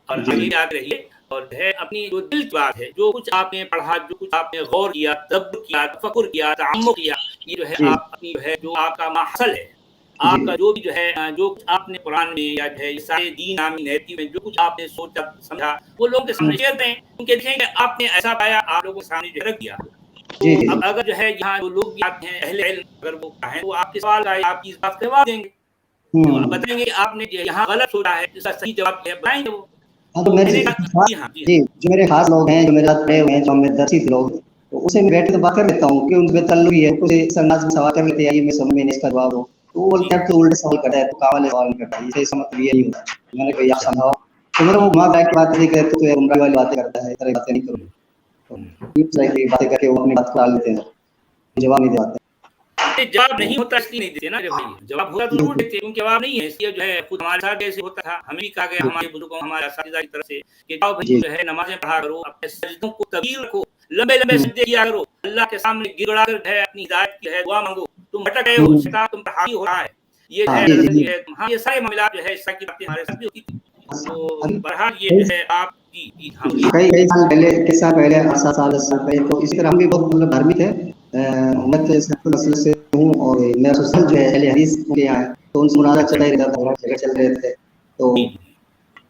اور جی آگے یاد رہیے، اور جو ہے اپنی جو دل کی بات ہے، جو کچھ آپ نے پڑھا، جو کچھ آپ نے غور کیا، تدبر کیا، تفکر کیا، تعمق کیا، یہ جو ہے جی آپ اپنی جو ہے جو آپ کا ماحصل ہے، جی آپ کا جو بھی جو ہے جو کچھ آپ نے قرآن میں یا جو ہے سارے دین آمین نہتی میں جو کچھ آپ نے سوچا سمجھا وہ لوگوں کے سامنے شیئر کریں، کیونکہ دیکھیں کہ آپ نے ایسا پایا آپ لوگوں کے سامنے جو رکھ دیا. تو جی جی اب اگر جو ہے یہاں جو لوگ بھی آتے ہیں اہل علم اگر وہ کہیں وہ آپ کے سوال آئے آپ کی اس بات کروا دیں گے، تو آپ بتائیں گے کہ آپ نے یہاں غلط سوچا ہے، اس کا صحیح جواب کیا ہے بتائیں گے وہ. ہاں تو تو میرے کہنے کا خاص جی ہاں جی جی جو میرے خاص لوگ ہیں جو میرے ساتھ پڑے ہوئے ہیں جو ہمیں درشت لوگ تو اسے میں بیٹھ کے تو بات کر لیتا ہوں کہ ان پہ تعلق ہی ہے، کچھ اس انداز میں سوال کر لیتے ہیں یہ میں سمجھ میں نہیں اس کا جواب ہو تو وہ جی بولتے ہیں تو الٹا سوال کرتا ہے تو کامل سوال نہیں کرتا ہے، اس کا مطلب یہ نہیں ہوتا. میں نے کہا آپ اچھا سمجھاؤ تو میرا وہ گھما بیٹھ کے بات نہیں کرتے تو عمرہ والی باتیں کرتا ہے، اس طرح باتیں نہیں کروں تو باتیں کر کے وہ اپنی بات کو ڈال لیتے ہیں، جواب نہیں دیتے. جواب نہیں ہوتا اس لیے نہیں دیتے نا جو بھائی جواب ہوگا تو ضرور دیتے کیونکہ جواب نہیں ہے، اس لیے جو ہے خود ہمارے ساتھ جیسے ہوتا تھا ہمیں بھی کہا گیا ہمارے بزرگوں ہمارے اساتذہ کی طرف سے کہ جاؤ بھائی جی جو ہے نمازیں پڑھا کرو، اپنے سجدوں کو طویل رکھو، لمبے لمبے سجدے کیا کرو، اللہ کے سامنے گر گڑا کر جو ہے اپنی ہدایت کی ہے دعا مانگو، تم بھٹک گئے ہو، شیطان تم پر حاوی ہو رہا ہے، یہ جو ہاں ہے جی دراصل جی جو ہے ہاں یہ سارے معاملات جو ہے اس طرح کی باتیں ہمارے ساتھ بھی ہوتی تھی. تو بہرحال یہ کئی جو ہے آپ جی جی ہاں بولیے. کئی سال پہلے کئی سال پہلے 7 سال 10 سال پہلے تو اسی طرح ہم بھی بہت مطلب دھارمک ہے. میں تو سیکولر نسل سے ہوں اور میرا سسٹم جو ہے اہل حدیث کے یہاں ہے تو ان سے مناظرہ اچھا چلتا ہی رہتا تھا، جگہ چل رہے تھے تو جی جی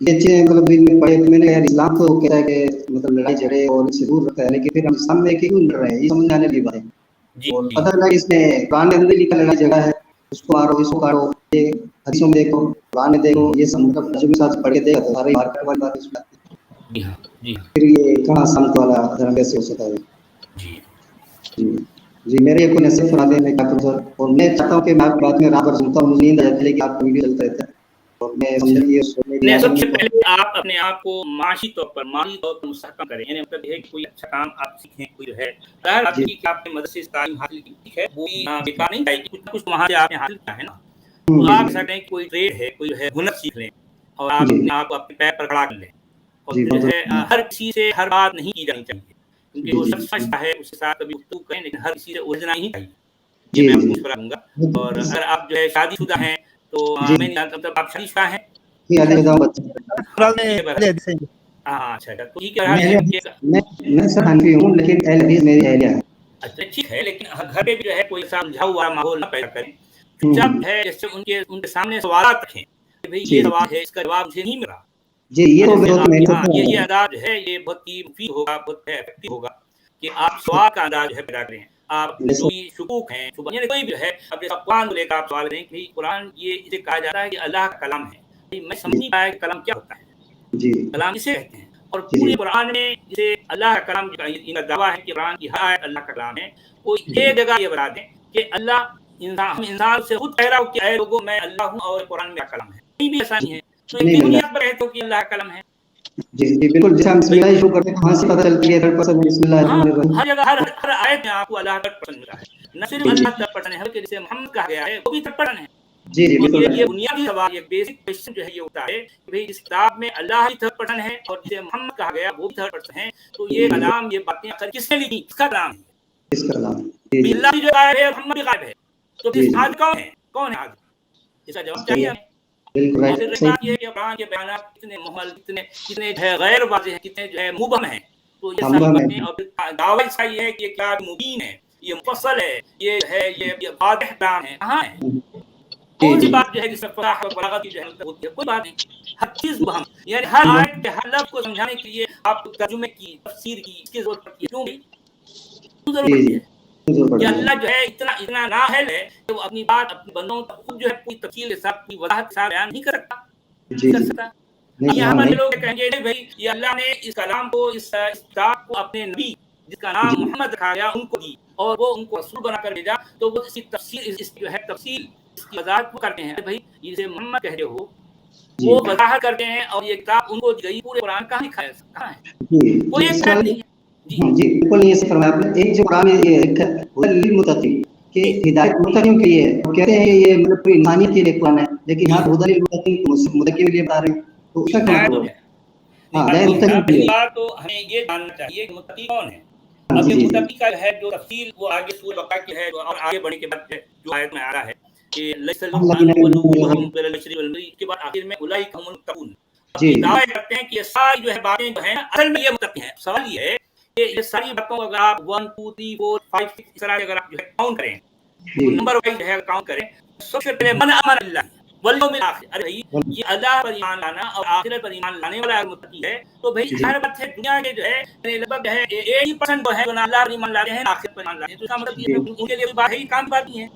یہ چیزیں مطلب دل میں پڑے. میں نے یار اسلام تو کہتا ہے کہ مطلب لڑائی جھگڑے اور اس سے دور رکھتا ہے، لیکن پھر ہم سامنے کیوں لڑ رہے ہیں یہ سمجھ آنے کی بات ہے. جی اور جی پتہ نہیں اس میں قرآن کے اندر لکھا لڑائی جھگڑا ہے، اس کو مارو اس کو کاٹو، یہ حدیثوں میں دیکھو قرآن میں دیکھو یہ سب مطلب ترجمے کے ساتھ پڑھ کے دیکھا تو سارے مارکیٹ والی بات اس میں آتی ہے. جی ہاں جی ہاں پھر یہ کہاں سمت والا دھرم کیسے ہو سکتا ہے. جی جی جی میرے ایک کو نصیحت سنا دیں میں کہتا ہوں سر، اور میں چاہتا ہوں کہ میں آپ کی بات میں رات بھر سنتا ہوں، مجھے نیند آ جاتی ہے لیکن آپ کا ویڈیو چلتا رہتا ہے اور میں اچھا سمجھ یہ سوچنے کی نہیں، آنکھ سب سے نہیں تو پہلے آپ اپنے آپ کو معاشی طور پر مالی طور پر مستحکم کریں، یعنی مطلب یہ ہے کہ کوئی اچھا کام آپ سیکھیں، کوئی جو ہے ظاہر بات جی ہے کہ آپ نے مدرسے سے تعلیم حاصل کی ٹھیک ہے وہ بھی بیکار نہیں جائے گی، کچھ نہ کچھ وہاں سے آپ نے حاصل کیا ہے نا، تو جی آپ سکتے ہیں کہ کوئی ٹریڈ ہے کوئی جو ہے ہنر سیکھ لیں اور آپ جی اپنے آپ کو اپنے پیر پر کھڑا کر لیں، اور جی پھر جو ہے ہر کسی سے ہر بات نہیں کی جانی چاہیے کیونکہ جی وہ جی سب سمجھتا ہے اس کے ساتھ کبھی گفتگو کریں لیکن ہر کسی سے الجھنا ہی چاہیے، یہ جی میں آپ کو جی مشورہ دوں گا. اور اگر آپ جو ہے شادی شدہ ہیں تو جی میں نہیں جانتا مطلب آپ شادی شدہ ہیں. جی آدھے بتاؤں بچہ ہاں قرآن تو ٹھیک میں ہے اہل حدیث ہیں. ہاں اچھا تو ٹھیک ہے میں یہ اہل ہے کہ حدیث میں سر حنفی ہوں لیکن اہل حدیث میری اہلیہ ہے. اچھا ٹھیک ہے لیکن گھر پہ بھی جو ہے کوئی ایسا الجھا ہوا ماحول نہ پیدا کریں، چپ ہوں چاپ ہے جیسے ان کے سامنے سوالات رکھیں کہ بھئی جی یہ سوال ہے اس کا جواب مجھے نہیں مل رہا. جی یہ تو جیسے دو تین آپ کی مہینے ہاں سے یہ انداز جو ہے یہ بہت ہی مفید ہوگا، بہت افیکٹو ہوگا کہ آپ سوال کا انداز جو ہے پیدا کریں. آپ اپنے جو بھی شکوک ہیں یعنی کوئی بھی ہے اب جیسا قرآن کو لے کر آپ سوال کریں کہ قرآن یہ اسے کہا جاتا ہے کہ اللہ کا کلام ہے، میں سمجھ نہیں پایا کہ کلام کیا ہوتا ہے، جی کلام اسے کہتے ہیں. اور جی پورے جی قرآن میں جسے اللہ کا کلام ان کا دعویٰ ہے کہ قرآن کی ہر آیت اللہ کا کلام ہے، کوئی ایک جگہ یہ بتا دیں کہ اللہ انسان سے خود کہہ رہا ہو کہ اے لوگوں میں اللہ ہوں اور قرآن میرا کلام ہے، کہیں بھی ایسا نہیں ہے. تو یہ نہیں کس مل رہا. بنیاد پر کہتے ہو کہ اللہ کا کلام ہے؟ جی جی بالکل جیسے ہم بسم اللہ شروع کرتے ہیں وہاں سے پتہ چلتی ہے 100% بسم اللہ ہاں الرحمن الرحیم. ہر جگہ ہر آیت میں آپ کو اللہ کا پسند ملا ہے، نہ صرف جی جی اللہ کا پسند ہے بلکہ جسے محمد کہا گیا ہے وہ بھی پسند ہے. جی جی تو بالکل یہ بنیادی سوال یہ بیسک کوشچن جو ہے یہ ہوتا ہے کہ بھئی اس کتاب میں اللہ ہی تھرڈ پرسن ہے اور جسے محمد کہا گیا وہ بھی تھرڈ پرسن ہے، تو یہ جی کلام یہ باتیں اکثر کس نے لکھی؟ کس کا کلام ہے؟ اس کا نام جی جی اللہ بھی جو غائب ہے اور محمد بھی غائب ہے، تو جی پھر جی آج کون ہے؟ کون ہے آج؟ اس کا جواب چاہیے صحیح ہمیں. بالکل اور پھر رائٹ رہی صحیح. بات یہ ہے کہ قرآن کے بیانات کتنے محمل کتنے جو ہے غیر واضح ہیں، کتنے جو ہے مبہم ہیں، تو یہ ساری ہم باتیں. اور پھر دعویٰ اس کا یہ ہے کہ یہ کتاب مبین ہے، یہ مفصل ہے، یہ ہے یہ واضح کلام ہے. کہاں ہے؟ جی کون سی جی بات جو ہے جس میں فصاحت اور بلاغت کی جو ہے ہوتی ہے؟ کوئی بات نہیں. ہر چیز مبہم یعنی ہر آیت کے ہر لفظ کو سمجھانے کے لیے آپ کو ترجمے کی تفسیر کی اس کی ضرورت پڑتی ہے. کیوں ضرورت جی پڑتی جی ہے؟ ضرور کہ پڑتی ہے. اللہ جو ہے اتنا نااہل ہے کہ وہ اپنی بات اپنے بندوں تک خود جو ہے پوری تفصیل کے ساتھ پوری وضاحت کے ساتھ بیان نہیں کر سکتا، جی نہیں کر جی سکتا. اب نہیں یہاں ہاں پر نہیں لوگ کہیں گے نہیں بھائی یہ اللہ نے اس کلام کو اس کتاب کو اپنے نبی جس کا جی نام محمد رکھا گیا ان کو دی، اور وہ ان کو رسول بنا کر بھیجا، تو وہ اس کی تفسیر اس جو ہے تفصیل اس کی وضاحت وہ کرتے ہیں. بھائی جسے محمد کہتے ہو جی وہ وضاحت کرتے ہیں، اور یہ کتاب ان کو دی گئی پورے قرآن کہاں لکھا ہے، کہاں ہے، جی کوئی جی ایک سوال نہیں ہے. جی جی بالکل یہ سے فرمایا آپ نے. ایک جو قرآن میں یہ ایک ہے للمتقین کہ ہدایت متقین کے لیے ہے. وہ کہتے ہیں کہ یہ مطلب پوری انسانیت کے لیے قرآن ہے، لیکن یہاں ہدی للمتقین متقین کے لیے بتا رہے ہیں، تو اس کا کیا ہدایت ہو مطلب ہے؟ جائے. نہیں، ہاں بات ہدایت یہ ہے نا، متقین کے پہلی لیے. بات تو ہمیں یہ جاننا چاہیے کہ متقی کون ہے. ہاں اب جی یہ جی متقی کا ہے جو تفصیل وہ آگے سورہ بقرہ کی ہے، اور آگے بڑھنے کے بعد جو آیت میں آ رہا ہے کہ لیس البر ان تولوا وجوہکم قبل المشرق والمغرب، اس کے بعد آخر میں اولئک هم المتقون. اب جی یہ دعویٰ کرتے ہیں کہ یہ ساری جو ہے باتیں جو ہیں نا اصل میں یہ متقی ہیں. سوال یہ ہے کہ یہ ساری باتوں کو اگر آپ 1 2 3 4 5 6 اس طرح اگر آپ جو ہے کاؤنٹ کریں، جی نمبر وائز جو ہے کاؤنٹ کریں، سب سے پہلے من امن اللہ والیوم الاخر. ارے بھائی یہ اللہ پر ایمان لانا اور آخرت پر ایمان لانے والا متقی ہے. تو بھائی جی ہر بات ہے دنیا کے جو ہے لگ بھگ ہے 80% جو ہے جو اللہ پر ایمان لاتے ہیں، آخرت پر ایمان لاتے ہیں. تو اس کا مطلب یہ جی ان کے لیے بات ہے، کام کی بات نہیں ہے.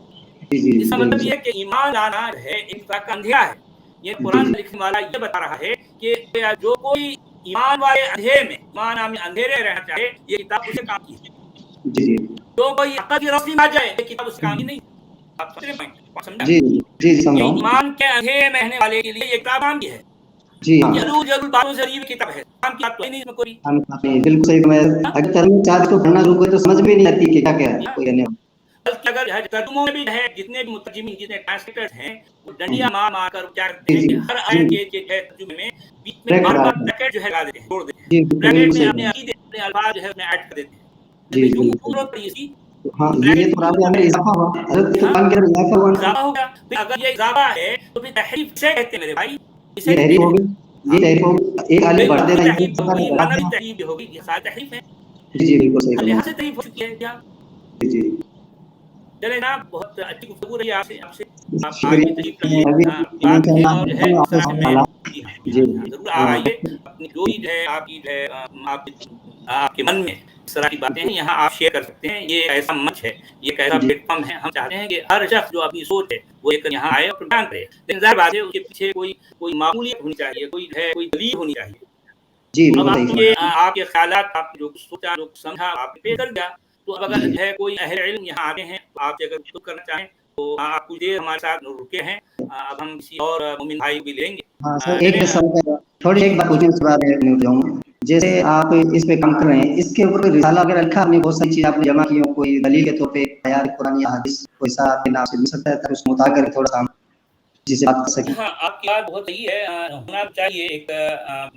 جی جی اس کا بالکل مطلب یہ ہے کہ ایمان لانا ہے ایک طرح کا اندھیرا ہے. یہ جی قرآن لکھنے والا یہ بتا رہا ہے کہ جو کوئی ایمان والے اندھیرے میں ایمان اندھیرے رہنا چاہے، یہ کتاب اسے کام کی ہے. جی جی تو کوئی عقل کی روشنی میں آ جائے، یہ کتاب اس کام کی نہیں. آپ سمجھ رہے ہیں پوائنٹ؟ سمجھا جی جی سمجھ کہ رہا ہوں. ایمان کے اندھیرے میں رہنے والے کے لیے یہ کتاب کام کی ہے. جی ہاں جلو جلو باتوں سے یہ کتاب ہے، کام کی بات تو نہیں اس میں کوئی. بالکل صحیح فرمایا. اگر ترجمہ چارج کو پڑھنا شروع کرے تو سمجھ میں نہیں آتی کہ کیا کیا ہے کوئی کرنے والا. بلکہ اگر ترجموں میں بھی ہے، جتنے بھی مترجمین جتنے ٹرانسلیٹرز ہیں وہ ڈنڈیا مار مار کر کیا کرتے جی ہیں جی کہ ہر جی آیت کے ترجمے میں بیچ میں بریک بار لگا بار رہا ہے. بریکٹ جو ہے لگا دیتے ہیں، جوڑ دیتے ہیں. جی بالکل بریکٹ بالکل میں صحیح اپنے فرمایا. عقیدے اپنے الفاظ جو ہے اس میں ایڈ کر دیتے ہیں. جی بھئی جو بالکل پورا پڑھی اسی ہاں یہ بریکٹ تو کیوں قرآن لگا میں ہے؟ اضافہ ہوا. حضرت جی ہاں، قرآن کے اندر اضافہ ہوا نا. اضافہ ہوگا. پھر اگر یہ اضافہ ہے تو پھر تحریف سے کہتے ہیں میرے بھائی، اسے یہ کہتے تحریف ہیں. ہوگی. ہاں یہ تحریف ہوگی. ایک بھئی عالم پڑھ لفظی دینا یہ تحریف سب ہوگی، کا معنوی دینا. تحریف بھی ہوگی، یہ ساری تحریف ہے. جی جی بالکل صحیح ہر فرمایا. لحاظ سے تحریف ہو چکی ہے. کیا جی جی چلے نا، بہت اچھی گفتگو رہی آپ سے. آپ آگے بھی تشریف شکریہ. لائیے، ابھی بات رکھیں، انشاءاللہ اور جو ہے ہم اس آپ طرح سے میں. سے جی ہاں جی جی ہاں جی ہاں ضرور آئیے. اپنی جو چیز ہے آپ کی جو ہے آپ کے من میں اس طرح کی باتیں ہیں، یہاں آپ شیئر کر سکتے ہیں. یہ ایسا منچ ہے، یہ ایک ایسا جی پلیٹ فارم ہے. ہم چاہتے ہیں کہ ہر شخص جو اپنی سوچ ہے وہ ایک یہاں آئے اور بیان کرے. لیکن ظاہر بات ہے اس کے پیچھے کوئی معمولیت ہونی چاہیے، کوئی دلیل ہونی چاہیے. جی اب بالکل صحیح فرمایا. آپ کے خیالات، آپ جو سوچا جو سمجھا آپ نے پیش کر دیا. تو اب اگر جی جو ہے کوئی اہل علم یہاں آتے ہیں تو آپ سے اگر گفتگو کرنا چاہیں تو آپ کچھ دیر ہمارے ساتھ رکے ہیں. اب ہم کسی اور مومن بھائی بھی لیں گے. ہاں سر ایک چلیں سوال تھوڑی جی ایک بات پوچھنے اس کے بعد نیوٹ جاؤں. جیسے آپ اس پہ کام کر رہے ہیں، اس کے اوپر کوئی رسالہ وغیرہ لکھا آپ نے؟ بہت ساری چیزیں آپ نے جمع کی ہوں، کوئی دلیل کے طور پہ آیات قرآن یا حدیث کوئی سا آپ کے نام سے مل سکتا ہے تاکہ اس مطالعہ کریں تھوڑا سا جسے آپ کر سکیں. ہاں، آپ کی بات بہت صحیح ہے. ہونا چاہیے ایک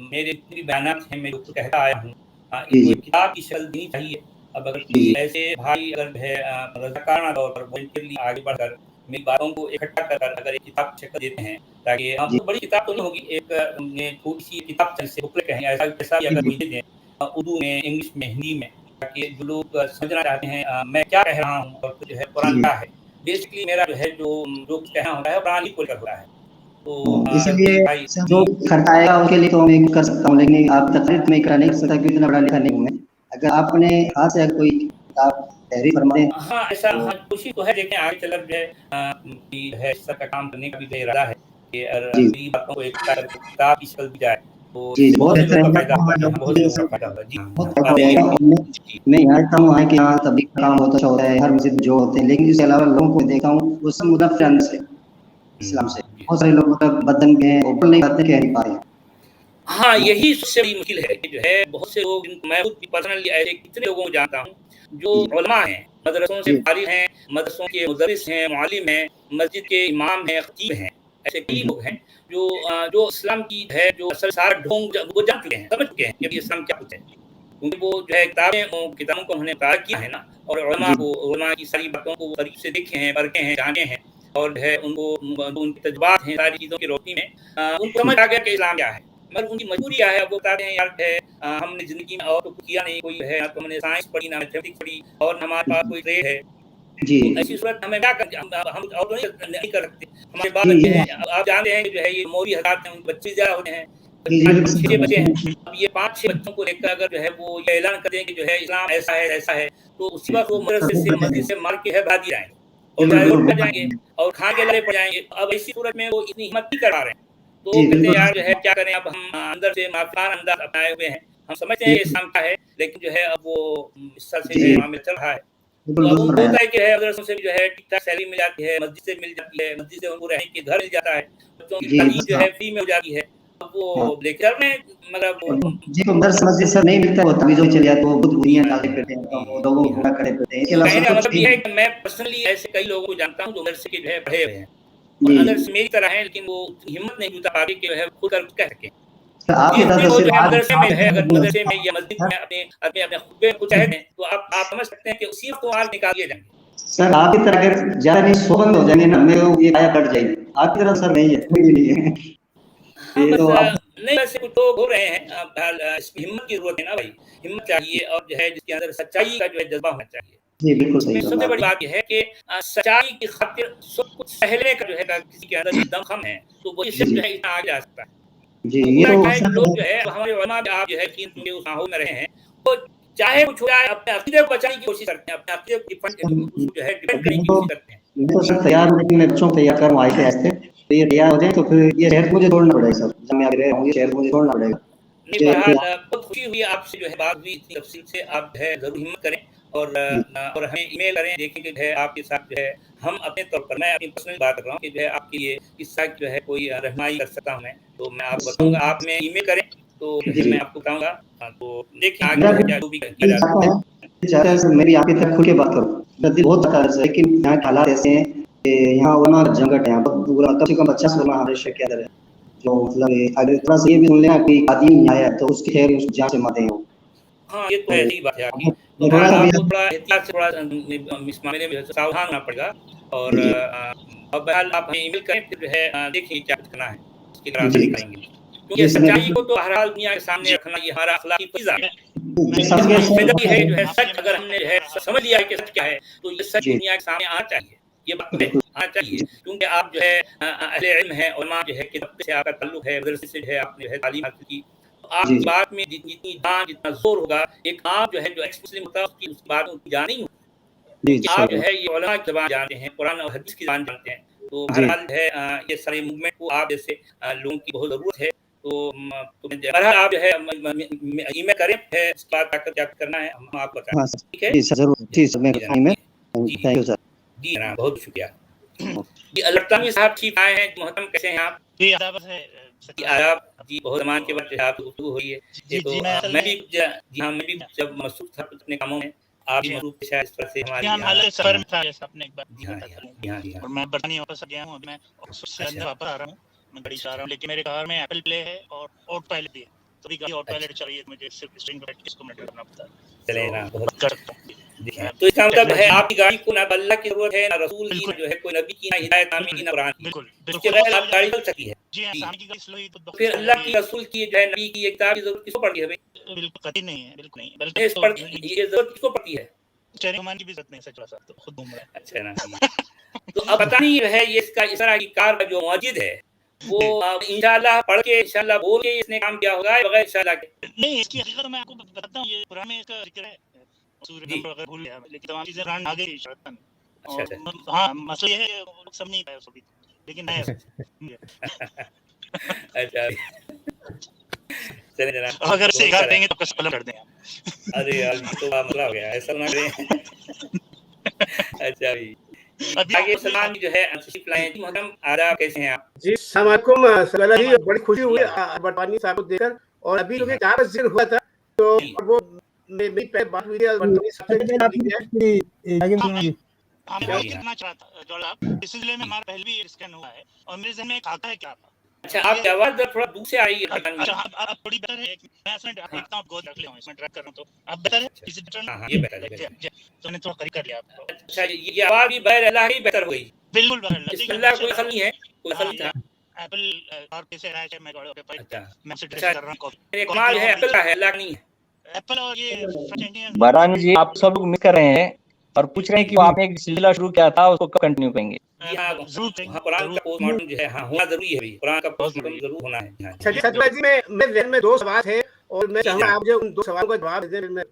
میرے جتنے بھی بیانات ہیں میں جو کہتا آیا ہوں اس جی کو جی ایک کتاب کی شکل دینی چاہیے. اب اگر جی کوئی ایسے بھائی اگر ہے رضاکارانہ طور پر voluntarily آگے بڑھ کر میری باتوں کو اکٹھا کر کر اگر ایک کتاب کی شکل دیتے ہیں، تاکہ ہم جی بڑی کتاب تو نہیں ہوگی، ایک چھوٹی سی کتاب جسے بکلٹ کہیں، ایسا بھی جی اگر جی کوئی دے دیں اردو میں، انگلش میں، ہندی میں، تاکہ جو لوگ سمجھنا چاہتے ہیں میں کیا کہہ رہا ہوں اور جو ہے قرآن جی. کیا ہے. بیسکلی میرا جو ہے جو کچھ کہنا ہوتا ہے قرآن ہی کو لے کر ہوتا ہے. تو اس اگر لیے کوئی بھائی جو جی خرچہ آئے گا ان کے لیے تو میں کر سکتا ہوں، لیکن آپ تقریر میں کرا نہیں سکتا کیونکہ اتنا بڑا لکھا نہیں ہوں میں. اگر آپ نے ہاتھ سے اگر کوئی کتاب تحریر فرما دیں ہاں ایسا تو ہاں کوشش تو ہے. دیکھیں آگے چل جو ہے اس طرح کا کام کرنے کا بھی جو ارادہ ہے کہ اگر جی میری باتوں کو ایک کتاب کی شکل دی جائے تو اس جی سے بہت بہت سے بہتر لوگوں ہے. کا میں فائدہ ہوگا. جی ہاں، بہت سے لوگوں کا فائدہ ہوگا. جی ہاں بہت فائدہ بات ہو جائے یہی گا. ہے. اور جی میں یہاں رہتا ہوں وہاں کہ یہاں تبلیغ کا کام بہت اچھا ہوتا ہے، ہر مسجد جو ہوتے ہیں، لیکن اس کے علاوہ لوگوں کو دیکھا ہوں وہ سب مدافع اندر سے اسلام سے. جی بہت سارے لوگ مطلب بدن کے ہیں، اوپر نہیں پاتے، کہہ نہیں پا رہے. ہاں یہی سب سے بڑی مشکل ہے کہ جو ہے بہت سے لوگ، میں خود بھی پرسنلی ایسے کتنے لوگوں کو جانتا ہوں جو جی علماء ہیں، مدرسوں سے جی فارغ ہیں، مدرسوں کے مدرس ہیں، معلم ہیں، مسجد کے امام ہیں، خطیب ہیں. ایسے کئی لوگ ہیں جو اسلام کی ہے جو اصل سارا ڈھونگ وہ جان چکے ہیں، سمجھ چکے ہیں کہ اسلام کیا کچھ ہے. کیونکہ وہ جو ہے کتابوں کو انہوں نے قرار کیا ہے نا، اور جی علماء کی ساری باتوں کو قریب سے دیکھے ہیں، پرکھے ہیں، جانے ہیں، اور جو ہے ان کو ان کے تجربات ہیں ساری چیزوں کی روشنی میں ان کو سمجھ آ گیا کہ اسلام کیا ہے. مگر ان کی مجبوری کیا ہے؟ اب وہ بتاتے ہیں یار ہے ہم نے زندگی میں اور تو کچھ کیا نہیں، کوئی ہے نہ تو ہم نے سائنس پڑھی، نہ میتھمیٹکس پڑھی، اور نہ ہمارے پاس کوئی ٹریڈ ہے. جی تو ایسی صورت ہمیں کیا کر ہم اور تو نہیں کر سکتے. ہمارے بعد جی بچے جی ہیں، آپ جانتے ہیں کہ جو ہے یہ مولوی حضرات ہیں، ان کے بچے زیادہ ہوتے ہیں، جی 5 6 بچے ہیں. بالکل. اب یہ 5 6 بچوں کو دیکھ کر اگر جو ہے وہ یہ اعلان کر دیں کہ جو ہے اسلام ایسا ہے ایسا ہے، تو اسی وقت وہ مدرسے سے مسجد سے مار کے ہے بھاگ جائیں گے اور بالکل روڈ پر بالکل. جائیں گے اور کھان کے لڑے پڑ جائیں گے. اب ایسی صورت میں وہ اتنی ہمت نہیں کرا رہے ہیں. تو وہ جی کہتے ہیں بالکل. یار جو ہے کیا کریں، اب ہم اندر سے معافان انداز اپنائے ہوئے ہیں، ہم سمجھتے ہیں جی یہ اسلام کا ہے، لیکن جو ہے اب وہ اس طرح سے جو جی ہے معاملہ چل رہا ہے. बिल्कुल तो अब दुरुस्त उनको फरमाया। होता है कि है मदरसों से भी जो है ठीक ठाक सैलरी मिल जाती है, मस्जिद से मिल जाती है, मस्जिद से उनको रहने के घर मिल जाता है, बच्चों की जी तालीम जो हाँ है फ्री में हो जाती है। अब हाँ वो लेक्चर में मतलब जी, तो मदरसा मस्जिद सब नहीं मिलता, वो तबीजों में चले जाते, वो बुत जी बुनियाँ हाँ, डालते जी हाँ, फिरते हैं, तो जी, वो जी, लोगों जी को हाँ। गुमराह करे फिरते हैं। इसके तो अलावा कहने सब का कुछ मतलब सही ये है है। कि मैं पर्सनली ऐसे कई लोगों को जानता हूँ जो मदरसे के जो है पढ़े हुए हैं और अंदर जी से मेरी तरह हैं, लेकिन वो हिम्मत नहीं जुटा पाते कि जो है खुद कर कह सकें। सर, आपकी जिस तरफ दिन तो वो जो सिर्फ है आज मदरसे में जो है, अगर आज मदरसे में या मस्जिद में अपने अपने अपने खुतबे में कुछ कह दें, तो आप समझ सकते हैं कि उसी वक्त वो आग निकाल दिए जाएंगे। सर आपकी तरह अगर ज्यादा नहीं 100 बंद हो जाएंगे ना, मेरे को ये आया कट जाएगी। आपकी तरफ सर नहीं है, कोई भी नहीं है। हाँ, ये बस तो आप नहीं वैसे कुछ लोग हो रहे हैं, फिलहाल इसमें हिम्मत की जरूरत है ना भाई, हिम्मत चाहिए और जो है जिसके अंदर सच्चाई का जो है जज्बा होना चाहिए। जी बिल्कुल इसमें सही सबसे फरमाया बड़ी आपने। बात यह है कि सच्चाई की खातिर सब कुछ सहने का जो है किसी के अंदर ये दमखम है, तो वही जी शख्स जी जो है इतना आगे आ सकता है। जी, अब ये होता तो क्या है कि लोग सर जो है हमारे उलमा भी आप जो है कि क्योंकि उस माहौल में रहे हैं, तो चाहे कुछ हो जाए अपने अकीदे को बचाने की कोशिश करते हैं, अपने अकीदे को उसको जो है डिफेंड करने मैं की तो कोशिश करते हैं। मैं तो सर तैयार हूँ, लेकिन मैं बच्चों को तैयार करूँ आहिस्ते आहिस्ते। तो ये तैयार हो जाए तो फिर ये शहर मुझे छोड़ना पड़ेगा सर, जब मैं अभी रह रहा हूँ ये शहर मुझे छोड़ना पड़ेगा। नहीं, मुझे बहरहाल बहुत खुशी हुई आपसे जो है बात हुई इतनी तफसील से, आप जो है ज़रूर हिम्मत करें और हमें ईमेल करें, देखें कि जो है आपके साथ जो है हम अपने तौर पर, मैं अपनी पर्सनल बात कर रहा हूँ कि जो है आपके लिए किस्सा जो है कोई रहनुमाई कर सकता हूँ मैं, तो मैं आपको बताऊँगा, आप में ईमेल करें तो जो जी है जी मैं आपको बताऊँगा। तो देखें आगे मेरा जो है क्या जो भी किया दिल जा चाहता सकता है। है दिल चाहता है सर मैं भी आपकी तरह खुल के बात करूँ। मेरा दिल बहुत चाहता है सर, लेकिन यहाँ के हालात ऐसे हैं कि यहाँ उलमा का जंगट है, यहाँ पर पूरा कम से कम 50 उलमा हमारे शहर के अंदर है। जो मतलब अगर थोड़ा सा ये भी सुन लेना कि आदमी नहीं आया तो उसकी खैर उस जान से मारते हैं वो। हाँ, ये तो है, सही बात है आपकी। तो मैं थोड़ा बहरहाल सा भी आपको थोड़ा एहतियात से थोड़ा इस मामले में सावधान होना पड़ेगा और जी जी अब बहरहाल आप हमें ईमेल करें, फिर जो है देखिए क्या कुछ करना है, उसकी तरह जी आसानी करेंगे। क्योंकि जी सर मैं सच्चाई को बिल्कुल तो बहरहाल दुनिया के सामने रखना ये हमारा अखलाकी फरीज़ा है। मैं समझ गया हमारी ज़िम्मेदारी है जो है सर। सच अगर हमने जो है समझ लिया है कि सच क्या है, तो ये सच जी दुनिया के सामने आना चाहिए। ये बात तो है, बिल्कुल आना चाहिए जी क्योंकि आप जो है अहले इल्म हैं, उलमा जो है किताब से आपका ताल्लुक है, मदरसे से जो है आपने जो है तालीम हासिल की। तो जी आपकी जी बात में जितनी जान, जितना ज़ोर होगा, एक आप जो है जो एक्स मुस्लिम होता है उसकी बात में उतनी जान नहीं होती। जी क्योंकि सही आप जो बात है ये उलमा की ज़बान जानते हैं, कुरान और हदीस की ज़बान जानते हैं। तो जी बहरहाल जो है ये सारे मूवमेंट को आप जैसे लोगों की बहुत ज़रूरत है। तो बहरहाल आप जो है ईमेल करें, है इसके बाद जाकर क्या करना है हम आपको बताएँ। हाँ सर ठीक है? जी सर जरूर जी सर मैं जी करता हूँ जनाब, मैं जी, थैंक यू सर। जी जनाब, बहुत शुक्रिया। जी अलरतामी साहब ठीक आए हैं, मोहतरम कैसे हैं आप? जी आदाब है जी आदाब, जी बहुत ज़मान के बाद जो है आपसे गुफ्तगू हो रही है। ये तो मैं असल मैं में भी जी हाँ, मैं भी जब मसरूफ़ था अपने कामों में, आप भी मसरूफ़ थे शायद इस तरह से जी हमारी हाँ, हालांकि सफ़र में था जैसा आपने एक बार जी हाँ, बताया जी हाँ, जी हाँ। और मैं बर्तानिया वापस गया हूँ, मैं ऑक्सफोर्ड से अच्छा, वापस आ रहा हूँ, मैं गाड़ी चला रहा हूँ, लेकिन मेरे कार में एप्पल प्ले है और ऑटो पायलट भी है, तो भी गाड़ी ऑटो पायलट अच्छा, चाहिए, मुझे सिर्फ स्क्रीन पर बैठ के इसको मैनेज करना पड़ता है, चलें तो ना बहुत कर सकता हूँ। जी हाँ, तो इसका मतलब है टेक्नोलॉजी आपकी गाड़ी को ना अल्लाह की ज़रूरत है, ना रसूल की, ना बिल्कुल जो है कोई नबी की, ना हिदायतनामे की, बिल्कुल ना कुरान की। बिल्कुल इसके बिल्कुल बगैर हो आप गाड़ी जाएगा। चल सकती है। जी हाँ, जी, सामने की गाड़ी स्लो हुई तो तो बहुत फिर सा अल्लाह है की, ये रसूल की, जो है नबी की, एक किताब की ज़रूरत किसको पड़ती है भाई? बिल्कुल कठिन नहीं है, बिल्कुल नहीं, बल्कि ये इस तो पर ये ज़रूरत किसको पड़ती है? स्टीयरिंग कमान की भी ज़रूरत नहीं है, सच बता तो खुद घूम रहा अच्छा ना, तो अब पता नहीं है ये इसका इस तरह की कार का जो मौजिद है, वो है। इंशाअल्लाह पढ़ के, इंशाअल्लाह बोल के इसने काम किया होगा या बगैर इंशाअल्लाह के? नहीं, इसकी हकीकत मैं आपको बताता हूँ, ये कुरान में इसका ज़िक्र है, सूरह जी, नंबर अगर भूल गया, लेकिन तमाम चीज़ें कुरान में आ गई शरतन अच्छा, और अच्छा। हाँ, मसला ये है कि वो लोग समझ नहीं पाए उसको भी, लेकिन मैं अच्छा, चलिए जनाब, अगर बहुत से अच्छा इगार लगा। देंगे तो कस कलम कर दें आप। अरे यार, ये तो बड़ा मसला हो गया, ऐसा ना करें। अच्छा भाई। अभी आगे आपने सलमान जी जो है तशरीफ लाए हैं। जी मोहतरम आदाब, कैसे हैं आप? जी सलामकुम सलाला जी, बड़ी खुशी हुई जी हाँ, बटवानी साहब को देखकर। और अभी जी जो हाँ, कि 4 जिक्र हुआ था, तो जी, वो मेरी पहले बात हुई थी बटवानी साहब से पहले आपकी है। आगे हाँ, सुनो मैं जी। हाँ, मैं जी वही हाँ, कहना चाह रहा था जो आप इस सिलसिले में जी। हमारा पहले भी स्कैन हुआ है और मेरे ज़हन में एक आता है क्या था अच्छा, और आपकी ये आवाज़ ज़रा थोड़ा दूर से आ रही है पता अच्छा नहीं। अब थोड़ी बेहतर है, मैं इसमें हाँ, देखता हूँ, गोद रख लिया हूँ, इसमें ट्रैक कर रहा हूँ, तो अब बेहतर है, अच्छा, इसी बेहतर हाँ, हाँ, ना? ये बेहतर है, जी, बेहतर है। जी, तो मैंने थोड़ा करीब कर लिया आपको। अच्छा, ये आवाज़ भी बगैर अल्लाह ही बेहतर हो गई। बिल्कुल बदल ठीक इसमें है, अल्लाह का कोई माशाल्लाह। असर नहीं है, कोई असर हाँ, नहीं ये था। एप्पल और पे से रहा है, मैं गाड़ी पे अच्छा, मैं से अच्छा, कर रहा हूँ, ये कॉफ़ी कमाल पिलाऊँ है और एप्पल नीचे का है, अल्लाह का नहीं है। एप्पल और ये फ्रेंच इंडियन बारानी जी, आप सब लोग मिल कर रहे हैं और पूछ रहे हैं कि जी, आपने एक सिलसिला शुरू किया था, उसको कब कंटिन्यू करेंगे? जी हाँ, ज़रूर हाँ, करेंगे, कुरान ज़रूर, का पोस्टमार्टम जो है, हाँ, होना ज़रूरी है भाई, कुरान का बहुत पोस्टमार्टम ज़रूरी है। ज़रूर होना है। हाँ, अच्छा जी, जी हाँ, सतपाल जी, मैं ज़हन में 2 सवाल थे और मैं जी चाहूँगा जनाब, आप जो उन 2 सवालों का जवाब दे दें।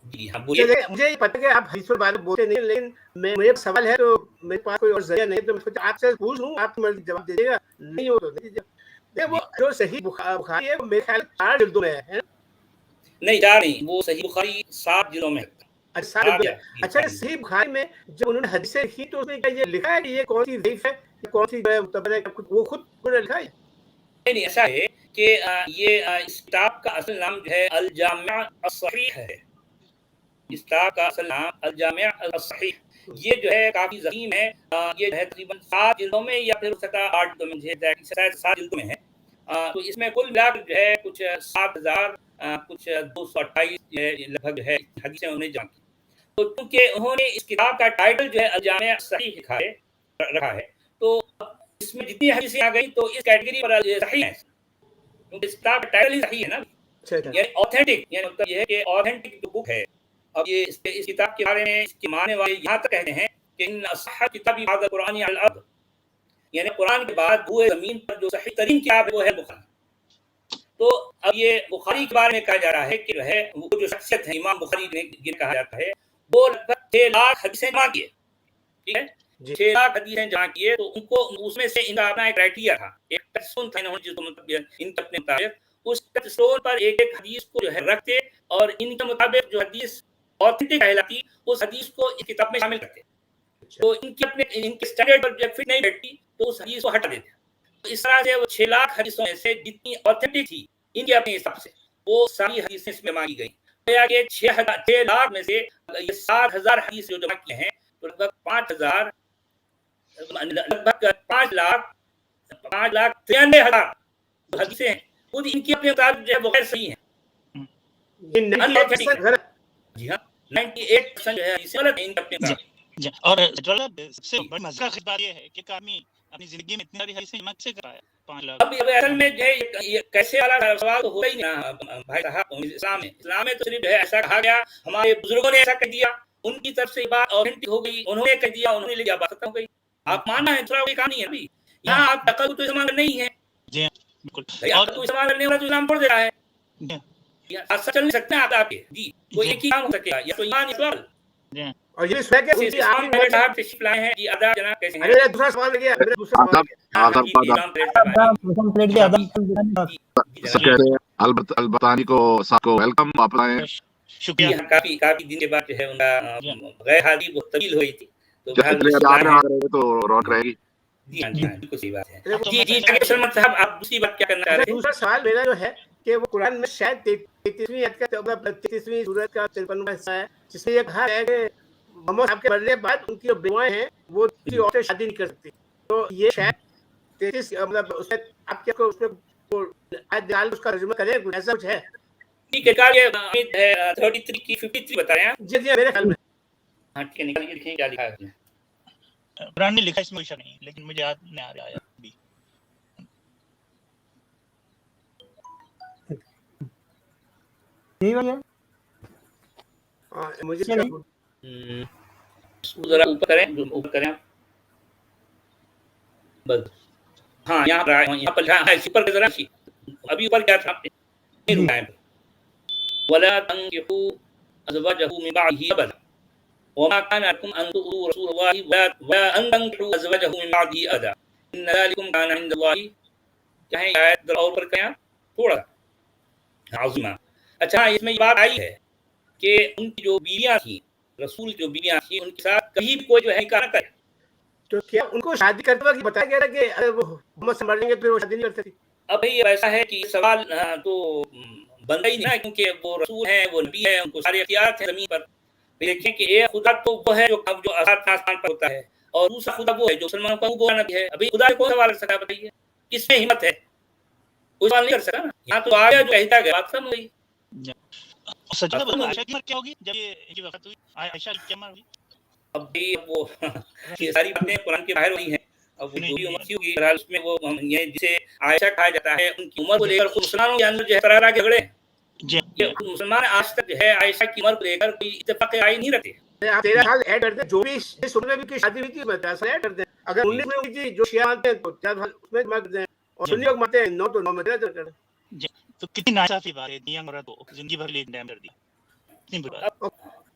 जी हाँ, बोलिए। मुझे ये पता है कि आप हदीस पर बात बोलते नहीं, लेकिन मुझे एक सवाल है, तो मेरे पास कोई और ज़रिया नहीं है, तो मैं सोचा आपसे पूछ लूँ, आप मर्ज़ी जवाब दे दीजिएगा, नहीं हो तो नहीं दीजिएगा। देखिए, वो जी, जो सही बुखारी है, वो मेरे ख्याल में 4 जिल्दों में है ना? नहीं 4 नहीं, वो सही बुखारी 7 जिलों में है। अच्छा आ गया। अच्छा, सही बुखारी में जब उन्होंने हदीसें लिखी तो उसमें क्या ये लिखा है कि ये कौन सी ज़ईफ़ है, ये कौन सी मुतबर है, वो खुद उन्होंने लिखा है? नहीं, नहीं, ऐसा है कि ये इस किताब का असल नाम जो है अल जामिया अस्सहीह है। इस किताब का असल नाम अल जामिया अस्सहीह, ये जो है काफ़ी ज़ख़ीम है। ये जो है तकरीबन 7 जिल्दों में या फिर हो सकता है 8 जिल्दों में, मुझे एग्ज़ैक्टली शायद 7 जिल्दों में है। तो इसमें कुल मिलाकर जो है कुछ 7000 कुछ 228 जो है लगभग जो है हदीसें उन्होंने जमा की। तो क्योंकि उन्होंने इस किताब का टाइटल जो है अल जामिया अस्सहीह लिखा है, रखा है, तो इसमें जितनी हदीसें आ गई तो इस कैटेगरी पर सही है, क्योंकि इस किताब का टाइटल ही सही है ना। अच्छा, अच्छा। यानी ऑथेंटिक, यानी मतलब ये है कि ऑथेंटिक जो बुक है। अब ये इस किताब के बारे में इसके मानने वाले यहाँ तक कहते हैं कि इन असह किताबी बाद कुरानी अल अर्द, यानी कुरान के बाद हुए ज़मीन पर जो सही तरीन किताब है वो है बुखारी। तो अब ये बुखारी के बारे में कहा जा रहा है कि जो है वो जो शख्सियत है इमाम बुखारी जिन्हें कहा जाता है, वो लगभग 6 लाख हदीसें जमा किए, ठीक है, 6 लाख हदीसें जमा किए। तो उनको उसमें से इनका अपना एक क्राइटेरिया था, एक टचस्टोन था इन्होंने जिसको मतलब इनके अपने मुताबिक उस टचस्टोन पर एक एक हदीस को जो है रखते और इनके मुताबिक जो हदीस ऑथेंटिक कहलाती उस हदीस को इस किताब में शामिल करते। तो इनके स्टैंडर्ड पर जब फिट नहीं बैठती तो उस हदीस को हटा देते। तो इस तरह से वो 6 लाख हदीसों में से जितनी ऑथेंटिक थी इनके अपने हिसाब से वो सारी हदीसें इसमें मांगी गई। तो 6 लाख में से ये 7000 हदीस जो जमा किए हैं तो लगभग 5000 लगभग 5,93,000 हदीसें हैं, खुद इनकी अपने मुताबिक जो है वो गैर सही है। ये 98% गलत। जी हाँ, 98% जो है हदीसें गलत हैं इनके अपने मुताबिक। जी, और सबसे बड़ी मज़े की बात ये है कि आदमी अपनी ज़िंदगी में इतनी सारी हदीसें जमा कैसे कराया 5 लाख। अब असल में जो है ये कैसे वाला सवाल तो होता ही नहीं भाई साहब। इस्लाम में तो सिर्फ जो है ऐसा कहा गया, हमारे बुजुर्गों ने ऐसा कह दिया, उनकी तरफ से बात ऑथेंटिक हो गई, उन्होंने कह दिया, उन्होंने ले लिया, बात खत्म हो गई। आप मानना है थोड़ा कोई काम नहीं है अभी। यहाँ आप तकल्लुफ़ तो इस्तेमाल नहीं है। जी बिल्कुल। और तो इस्तेमाल करने वाला तो इस्लाम छोड़ दे रहा है। ऐसा चल नहीं सकते आप आपके जी, कोई एक ही काम हो सकेगा, या तो ईमान या सवाल। और ये सुना कि उनकी इस्लाम आखिरी पहले साहब तशरीफ लाए हैं जी, आदाब जनाब, कैसे हैं? अरे दूसरा सवाल लगे, मेरा दूसरा सवाल लगे। हाँ, जी, इस्लाम पहले साहब आए। प्रथम प्लेट के आदान जी, जी, सर कह रहे हैं अलबतानी को साहब को वेलकम, आप आए। जी शुक्रिया। हाँ, काफी दिन के बाद जो है उनका गैर हाजिरी बहुत तवील हुई थी, तो चलिए बहरहाल आप आ रहे तो रौनक रहेगी। जी हाँ, जी हाँ, बिल्कुल सही बात है। तो जी जी आगे सलमान साहब, आप दूसरी बात क्या करना चाह रहे थे? दूसरा सवाल मेरा जो है कि वो कुरान में शायद 33वीं आयत का 33वीं सूरत का 53वां हिस्सा है, जिसमें ये कहा है कि मोहम्मद साहब के मरने के बाद उनकी जो बेवाएं हैं वो किसी और से शादी नहीं कर सकती। तो ये शायद 33 मतलब उसमें आप क्या को उसमें वो आज डाल उसका तर्जुमा करें, कुछ ऐसा कुछ है? ठीक है, ये उम्मीद है 33 की 53 बता रहे हैं आप? जी जी, मेरे ख्याल में। हाँ ठीक है, निकालिए, लिखिए क्या लिखा है उसमें। कुरान ने लिखा इसमें कोई शक नहीं, लेकिन मुझे याद नहीं आ रहा है अभी। यही वाली है। हाँ, मुझे चलिए। इसको जरा ऊपर करें, जो ऊपर करें आप, बस। हाँ, यहाँ पर हाँ, इसी पर जरा अभी ऊपर क्या था आपने नहीं रुका है। वला तंकिहू अज़वाजहू मिन बादिही अबदा वमा काना लकुम अन तु'ज़ू रसूलल्लाहि व अन तंकिहू अज़वाजहू मिन बादिही अबदा इन ज़ालिकुम काना इंदल्लाहि। क्या है आयत जरा और पर करें आप थोड़ा आज़िमा। अच्छा, इसमें ये बात आई है कि उनकी जो बीवियां थी, रसूल जो बीवियां थी, उनके साथ कहीं भी कोई जो है निकाह न करे। तो क्या उनको शादी करते वक्त बताया गया था कि अरे वो मोहम्मद से मर जाएंगे फिर वो शादी नहीं कर सकती? अब भाई ऐसा है कि सवाल तो बनता ही नहीं है, क्योंकि वो रसूल हैं, वो नबी हैं, उनको सारे इख्तियार थे ज़मीन पर। देखें कि एक खुदा तो वो है जो आसमान पर होता है, और दूसरा खुदा वो है जो मुसलमानों का वो नबी है। अभी खुदा कौन सवाल कर सकता है बताइए, किसमें हिम्मत है? कोई सवाल नहीं कर सकता ना। यहाँ तो आया जो कहता गया, बात खत्म हो गई। सच्चा बताओ, आयशा की उम्र क्या होगी जब ये इनकी वफात हुई? आयशा की क्या उम्र होगी? अब भाई वो ये सारी बातें कुरान के बाहर हो रही हैं। अब वो जो भी उम्र की होगी, बहरहाल उसमें वो ये जिसे आयशा कहा जाता है, उनकी उम्र को लेकर मुसलमानों के अंदर जो है तरारा झगड़े। ये मुसलमान आज तक जो है आयशा की उम्र को लेकर कोई इत्तेफाक राय नहीं रखते। आप 13 साल ऐड कर दें, जो भी जिस उम्र में भी शादी हुई थी 13 साल ऐड कर दें। अगर 19 में हुई थी जो शिया मानते हैं तो 4 साल उसमें मार दें, और सुन्नी लोग मानते हैं 9 तो 9 में 13 कर दें। तो कितनी नाइंसाफी बात है, इतनी उम्र तो जिंदगी भर लिए डैम कर दी।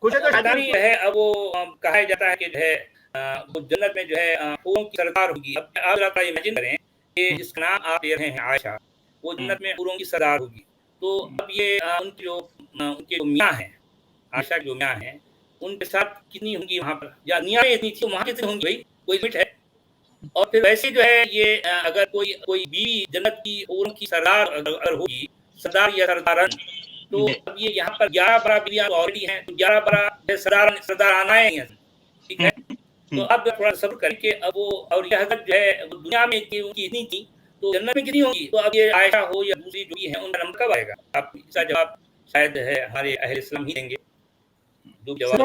कुछ तो पता नहीं है। अब वो कहा जाता है कि जो है वो जन्नत में जो है हूरों की सरदार होगी। अब आप जरा इमेजिन करें कि इसका नाम आप ले रहे हैं आयशा, वो जन्नत में हूरों की सरदार होगी। तो अब ये उनके जो मियाँ हैं, आयशा जो मियाँ हैं, उनके साथ कितनी होंगी वहाँ पर, या दुनिया में इतनी थी वहाँ कितनी होंगी भाई, कोई लिमिट है। और फिर वैसे जो है ये अगर कोई बीवी जन्नत की और की सरदार अगर होगी, सरदार या सरदारन, तो अब ये यहाँ पर 11-12 बीवियाँ ऑलरेडी हैं, तो 11-12 सरदार आना है, ठीक है। तो अब थोड़ा सब्र करके अब वो, और यह हजरत जो है दुनिया में उनकी इतनी थी, तो जन्नत में कितनी होगी। तो अब ये आयशा हो या दूसरी जो भी है, उनका नंबर कब आएगा? आप इसका जवाब शायद है हमारे अहले इस्लाम ही देंगे, जो जवाब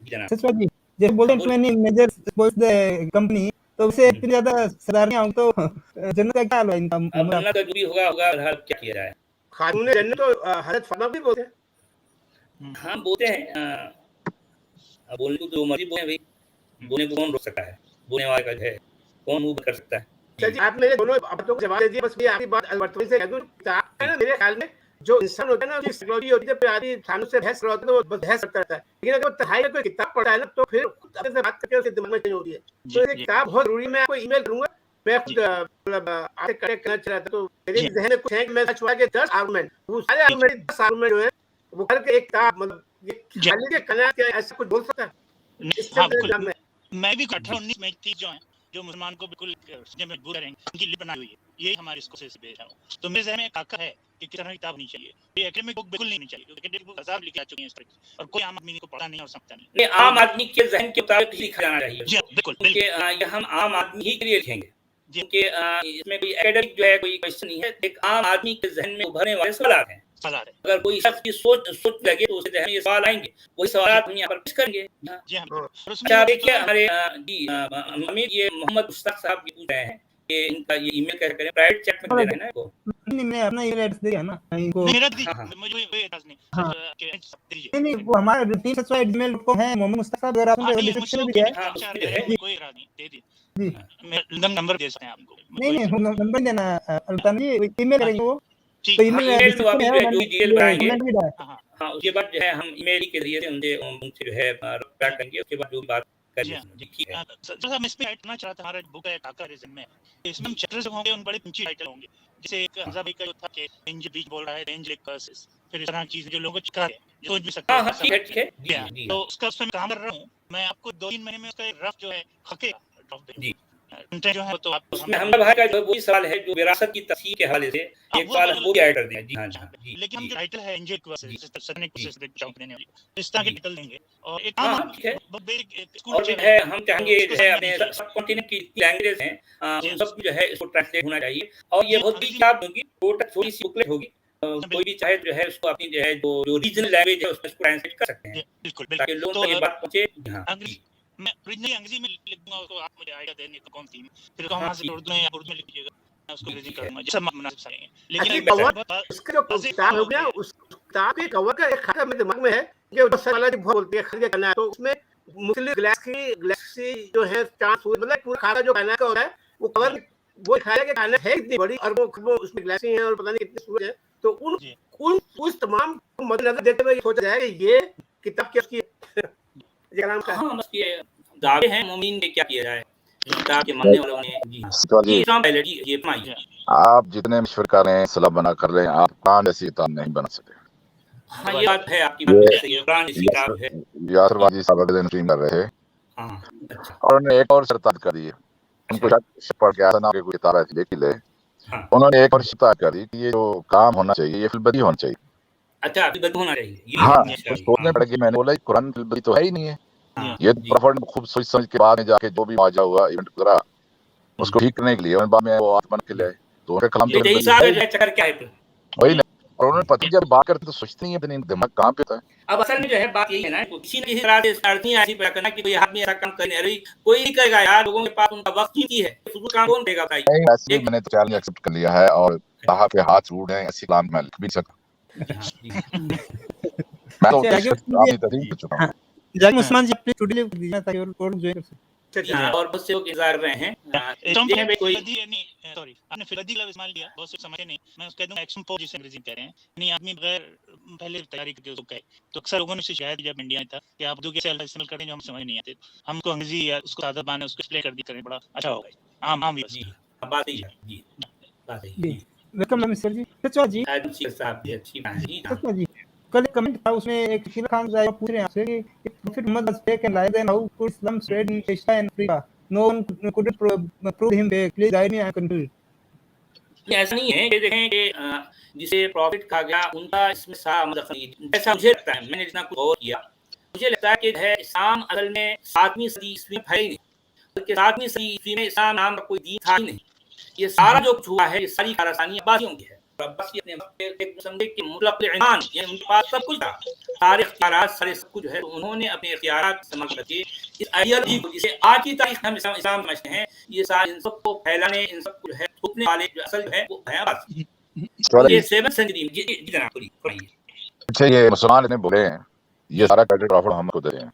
जनाब। सचवा जी, जैसे बोलते हैं 20 मेजर स्पोर्ट्स द कंपनी, तो उससे इतनी ज्यादा सरदारियां हो तो जन्नत का क्या हाल है इनका? अब जन्नत का जो भी होगा हर क्या किया जाए। खातून जन्नत तो हजरत फातिमा भी बोलते हैं। हाँ बोलते हैं, अब बोलने को जो मर्जी बोले भाई, बोलने को कौन रोक सकता है, बोलने वाले का जो है कौन मुंह कर सकता है। सर जी, आप मेरे दोनों बातों को जवाब दे दिए, बस ये आपकी बात अलवर्तनी से कह दूं, किताब है ना, मेरे ख्याल में जो इंसान होता है ना, उसकी साइकोलॉजी होती है, फिर आदमी सामने से बहस करता है तो वो बस बहस करता रहता है, लेकिन अगर वो तन्हाई में कोई किताब पढ़ा है ना, तो फिर अपने से बात करके उसके दिमाग में चेंज होती है। तो ये किताब बहुत जरूरी है। मैं आपको ईमेल करूंगा, मैं खुद मतलब आपसे कनेक्ट करना चाह रहा था, तो मेरे जहन में कुछ है कि मैं सच के 10 आर्गुमेंट, वो सारे आर्गुमेंट 10 आर्गुमेंट जो है वो करके एक किताब, मतलब ये खाली के कनात क्या ऐसा कुछ बोल सकता है? मैं भी 18-19 में थी जो है जो मुसलमान को बिल्कुल मजबूर करेंगे, उनकी लिस्ट बनाई हुई है, यही हमारे इसको से भेज रहा हूँ। तो मेरे ज़हन में एक आका है कि किस तरह की किताब नहीं चाहिए, ये एकेडमिक बुक बिल्कुल नहीं चाहिए, क्योंकि एकेडमिक बुक हजार लिखे आ चुके हैं इस पर, और कोई आम आदमी को पढ़ा नहीं और समझता नहीं। ये आम आदमी के जहन के मुताबिक लिखा जाना चाहिए। जी बिल्कुल, क्योंकि ये हम आम आदमी ही के लिए लिखेंगे, क्योंकि इसमें कोई एकेडमिक जो है कोई क्वेश्चन नहीं है, एक आम आदमी के जहन में उभरने वाले सवाल हैं। अगर कोई शख्स की सोच लगे तो उसके जहन में ये सवाल आएंगे, वही सवाल हम यहाँ पर पेश करेंगे। अच्छा देखिए हमारे जी अमीर ये मोहम्मद मुश्ताक साहब भी पूछ रहे हैं कि इनका ये ईमेल कैसे करें, प्राइवेट चैट में दे रहे हैं ना इनको। नहीं, मैं अपना ईमेल एड्रेस दिया ना इनको। मेरा मुझे कोई एड्रेस नहीं। हाँ। नहीं वो हमारा टीम सचवा @gmail.com है, मोहम्मद मुश्ताक साहब, अगर आपने डिस्क्रिप्शन में भी दिया है। कोई एड्रेस नहीं, दे दी मैं नंबर दे सकते हैं आपको। नहीं नंबर देना अल्तान जी, ईमेल करेंगे वो, ठीक तो ईमेल जो डिटेल बनाएंगे, हाँ उसके बाद जो है हम ईमेल के जरिए से उनसे जो है रब्ता करेंगे, उसके बाद जो बात करेंगे। ठीक है सर, मैं इस पे ऐड करना चाहता हूं, हमारा बुक है काका रीजन में, इसमें हम चैप्टर्स होंगे, उन बड़े पंची टाइटल होंगे, जैसे एक हज़ा भाई का जो था कि एंजल बीच बोल रहा है, एंजल कर्सेस, फिर इस तरह की चीजें जो लोगों को चिका है, जो सोच भी सकते हैं। हां ठीक है तो उसका उस पे काम कर रहा हूं मैं, आपको 2-3 महीने में उसका रफ जो है हके ड्रॉप दे जी जो है। तो आप उसमें हम भाई का जो वही सवाल है जो विरासत की तफसील के हवाले से एक सवाल हम वो भी ऐड कर दें। जी हां जी, लेकिन हम जो टाइटल है एंजल कर्सेस सर ने कोशिश चौंकने वाली, इस तरह के टाइटल देंगे, और एक ठीक है स्कूल और है हम चाहेंगे जो है अपने सब कॉन्टिनेंट की लैंग्वेजेस हैं उन सब जो है इसको ट्रांसलेट होना चाहिए, और ये बहुत बड़ी किताब होगी, छोटी सी बुकलेट होगी, कोई भी चाहे जो है उसको अपनी जो है जो रीजनल लैंग्वेज है उसमें ट्रांसलेट कर सकते हैं, बिल्कुल ताकि लोगों तक ये बात पहुंचे। हां मैं ओरिजिनली अंग्रेजी में लिख दूंगा उसको, आप मुझे आइडिया देने को कौन थी, फिर वहां से उर्दू में या उर्दू में लिख लीजिएगा, मैं उसको अंग्रेजी कर दूंगा जैसा मुनासिब समझेंगे। लेकिन इसका जो किताब हो गया, उस किताब के कवर का एक खाका मेरे दिमाग में है कि वो साला जी बहुत बोलती है खरीद के करना है, तो उसमें मुख्तलिफ गैलेक्सी जो है चांद सूरज, मतलब पूरा खाका जो कहना का होता है, वो कवर वो दिखाया कि कहना है इतनी बड़ी और वो उसमें गैलेक्सी है और पता नहीं कितने सूरज है, तो उन उस तमाम को मद्देनजर देखते हुए सोचा जाए कि ये किताब क्या उसकी नाम का हां बस ये दावे हैं मोमिन के क्या किया जाए किताब के मानने वालों ने। जी इस्लाम पहले जी ये फरमाइए। आप जितने मशवरे कर रहे हैं, सलाह बना कर रहे हैं, आप कुरान जैसी किताब नहीं बना सकते। हाँ ये बात है आपकी, बात सही है, कुरान जैसी किताब है। यासर वाजी साहब अगले दिन स्ट्रीम कर रहे थे, हाँ अच्छा, और उन्होंने एक और शर्त कर दी, उनको पढ़ के ऐसा ना कि कोई किताब ऐसी लिख ले, उन्होंने एक और शर्त कर दी कि ये जो काम होना चाहिए ये फिल्बदी होना चाहिए। अच्छा फिल्बदी होना चाहिए। हाँ सोचने पड़ गई, मैंने बोला कुरान फिल्बदी तो है ही नहीं है, ये प्रोफेट खूब सोच समझ के बाद में जाके जो भी मौजा हुआ इवेंट गुजरा उसको ठीक करने के लिए बाद में वो आत्मन के लिए तो उनके कलाम तो चक्कर क्या है वही नहीं, और उन्होंने पता जब बात करते तो सोचते नहीं है, दिमाग कहाँ पे होता है। अब असल में जो है बात यही है ना, किसी न किसी तरह से अर्थियां ऐसी पैदा करना कि कोई आदमी ऐसा काम करने, अरे कोई नहीं करेगा यार, लोगों के पास उनका वक्त ही है, फुजूल काम कौन करेगा भाई। ऐसे मैंने तो चैलेंज एक्सेप्ट कर लिया है और कहा पे हाथ जोड़ रहे हैं, ऐसी कलाम मैं लिख भी सकता मैं तो अपनी तरीफ कर चुका हूं। जाकिर उस्मान जी अपनी स्टूडियो लिख दीजिए ताकि और ज्वाइन कर सकें। और बस से वो इंतजार कर रहे हैं कोई सॉरी आपने फिल्बदी लफ्ज़ इस्तेमाल किया, बहुत से समझे नहीं, मैं उसको कह दूंगा एक्शन पोज जिसे अंग्रेजी में कह रहे हैं, यानी आदमी बगैर पहले तैयारी करके उसको कहे। तो अक्सर लोगों ने उससे शिकायत जब इंडिया में था कि आप जो कैसे इस्तेमाल करें जो हम समझ नहीं आते, हमको अंग्रेजी या उसको आदत बाने उसको एक्सप्लेन कर दी करें, बड़ा अच्छा होगा। आम जी बात ही है जी, बात है वेलकम मिस्टर जी। सचवा जी अच्छी साहब जी, अच्छी बात जी। सचवा जी कल एक कमेंट था उसमें एक शीला खान साहब पूछ रहे हैं आपसे कि Prophet Muhammad was fake and liar, then how could Islam spread in Asia and Africa? No one could prove him fake. Please guide me, I am confused. ऐसा नहीं है कि देखें कि जिसे प्रॉफिट कहा गया उनका इसमें ऐसा मुझे लगता है, मैंने जितना कुछ गौर किया, मुझे लगता है कि है इस्लाम असल में 7वीं सदी ईस्वी में फैली नहीं, बल्कि 7वीं सदी ईस्वी में इस्लाम नाम का कोई दीन था ही नहीं। ये सारा जो कुछ हुआ है, ये सारी कारस्तानी अब्बासियों की है। अब्बासी अपने एक समझे कि मुतलक ईमान, यानी उनके पास सब कुछ था, सारे इख्तियारात, सारे सब कुछ है, तो उन्होंने अपने इख्तियारात इस्तेमाल करके इस आइडियोलॉजी को, जिसे आज की तारीख में हम इस्लाम समझते हैं, ये सारे इन सबको फैलाने, इन सब कुछ है थोपने वाले जो असल जो है वो है अब्बासी। ये 7th सेंचुरी में जी जनाब पूरी। अच्छा, ये मुसलमान इतने बुरे हैं, ये सारा क्रेडिट प्रॉफिट मोहम्मद को दे रहे हैं।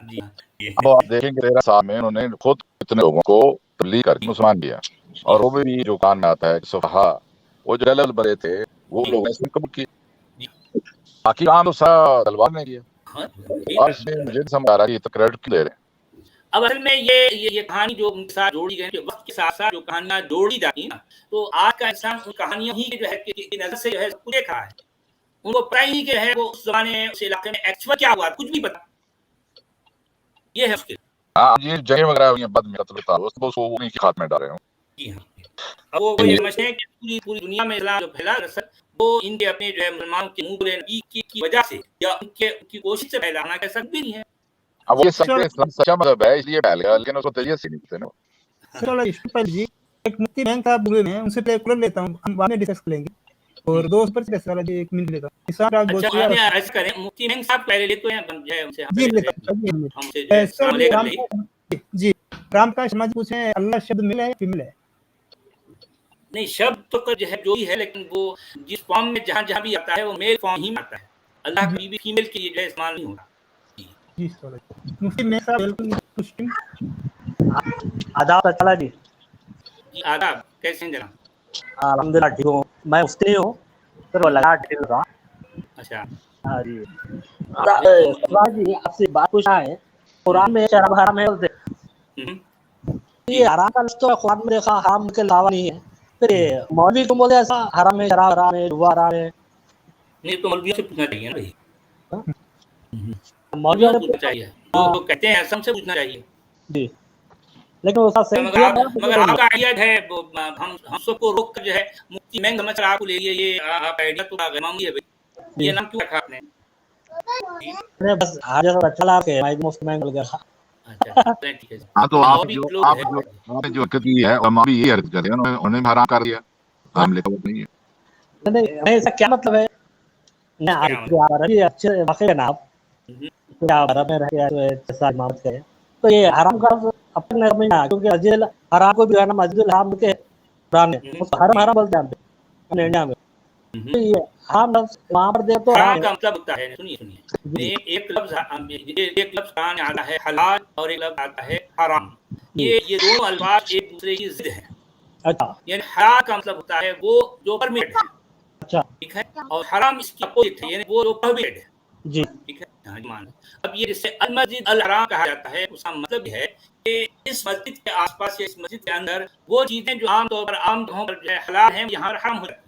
जी अब आप देखेंगे 13 साल में उन्होंने खुद इतने लोगों को तब्लीग कर मुसलमान किया, और वो भी जो कान में आता है सुफहा, वो जो लेवल बड़े थे वो लोग इसमें कबूल किए, बाकी काम तो सारा तलवार ने किया। और इसमें मुझे नहीं समझ आ रहा कि ये तो क्रेडिट क्यों दे रहे हैं। अब असल में ये कहानी जो उनके साथ जोड़ी गई, वक्त के साथ साथ जो कहानियां जोड़ी जाती हैं ना, तो आज का इंसान उन कहानियों ही जो है की नजर से जो है सब कुछ देखा है, उनको पता ही कि है वो उस जमाने उस इलाके में एक्चुअल क्या हुआ कुछ भी पता, ये है मुश्किल। हाँ, ये जगह वगैरह हुई हैं बाद में उसको उन्हीं के हाथ में डाल रहे हो। जी हाँ, अब वो ये समझते हैं कि पूरी दुनिया में इस्लाम जो फैला वो इनके अपने जो है मुसलमानों के मुंह बोले नबी की वजह से या उनकी कोशिश से फैलाना का सब भी नहीं है। अब ये सच्चा मतलब है इसलिए फैल गया, लेकिन उसको तजवीज़ ही नहीं देते ना। चलो इस्माइल जी, एक मुफ्ती महंग साहब बोले हैं, उनसे पहले कॉल लेता हूं, हम बाद में डिस्कस करेंगे। और दो पर से वाला जी 1 मिनट लेता हूं। निसार आप बहुत अच्छा, आपने ऐसा करें, मुफ्ती महंग साहब पहले लेते हैं, हम जो है उनसे जी लेता हूं। हमसे सवाल लेकर ले। जी रामकाश शर्मा जी पूछे हैं, अल्लाह शब्द मेल है फीमेल है? नहीं, शब्द तो जो है जो ही है, लेकिन वो जिस फॉर्म में जहाँ भी आता है वो मेल फॉर्म ही में आता है। अल्लाह कभी भी फीमेल के लिए जो है इस्तेमाल नहीं होता। जी सर, मुफ्ती महंग साहब वेलकम। आदाब अल्लाह जी। जी आदाब, कैसे हैं जनाब? अल्हम्दुलिल्लाह ठीक हूँ, मैं मुफ्ती हूँ, सर वो लगा ठीक रहा। अच्छा हाँ जी, सरदार जी आपसे बात पूछना है, कुरान में शराब हराम है बोलते, ये हराम का लफ्ज़ तो कुरान में देखा हराम के अलावा नहीं है, फिर मौलवी को बोलते ऐसा हराम है, शराब हराम है, जुआ हराम है? नहीं तो मौलवियों से पूछना चाहिए ना भाई, मौलवियों से पूछना चाहिए, जो कहते हैं हमसे पूछना चाहिए जी, लेकिन उसका सही मगर आपका आइडिया है, हम सबको रोक कर जो है मुफ्ती महंग समझ आपको ले लिए, ये आपका आइडिया तो गैरमामूली है भाई, ये नाम क्यों रखा आपने? बस आज अच्छा लगा के भाई मुफ्ती महंग बोल गया। अच्छा ठीक है। हाँ, तो आपने जो हरकत की है और माँ भी यही हरकत कर रही है, उन्होंने हराम कर दिया, हम लेकर नहीं है। नहीं ऐसा क्या मतलब है? अरबी अच्छे वाकई ना आप क्या अरब में रह के इमामत करें, तो ये हराम का अपने नहीं ना, क्योंकि मस्जिद हराम को भी है ना, मस्जिद हराम के कुरान में उसको हराम हराम बोलते हैं हम इंडिया में, तो ये हराम लफ्ज़ वहाँ पर दे तो हराम का मतलब होता है, सुनिए एक लफ्ज़ कुरान में आता है हलाल और एक लफ्ज़ आता है हराम, ये दोनों अल्फाज एक दूसरे की जिद है। अच्छा, यानी हलाल का मतलब होता है वो जो परमिटेड है, अच्छा ठीक है, और हराम इसकी अपोजिट है, यानी वो जो प्रोहिबिटेड है जी, ठीक है। अब ये जिससे अल मस्जिद अल हराम कहा जाता है, उसका मतलब है कि इस मस्जिद के आसपास या इस मस्जिद के अंदर वो चीजें जो आमतौर पर आम जगहों पर जो है हलाल हैं, यहाँ हराम हो जाती है।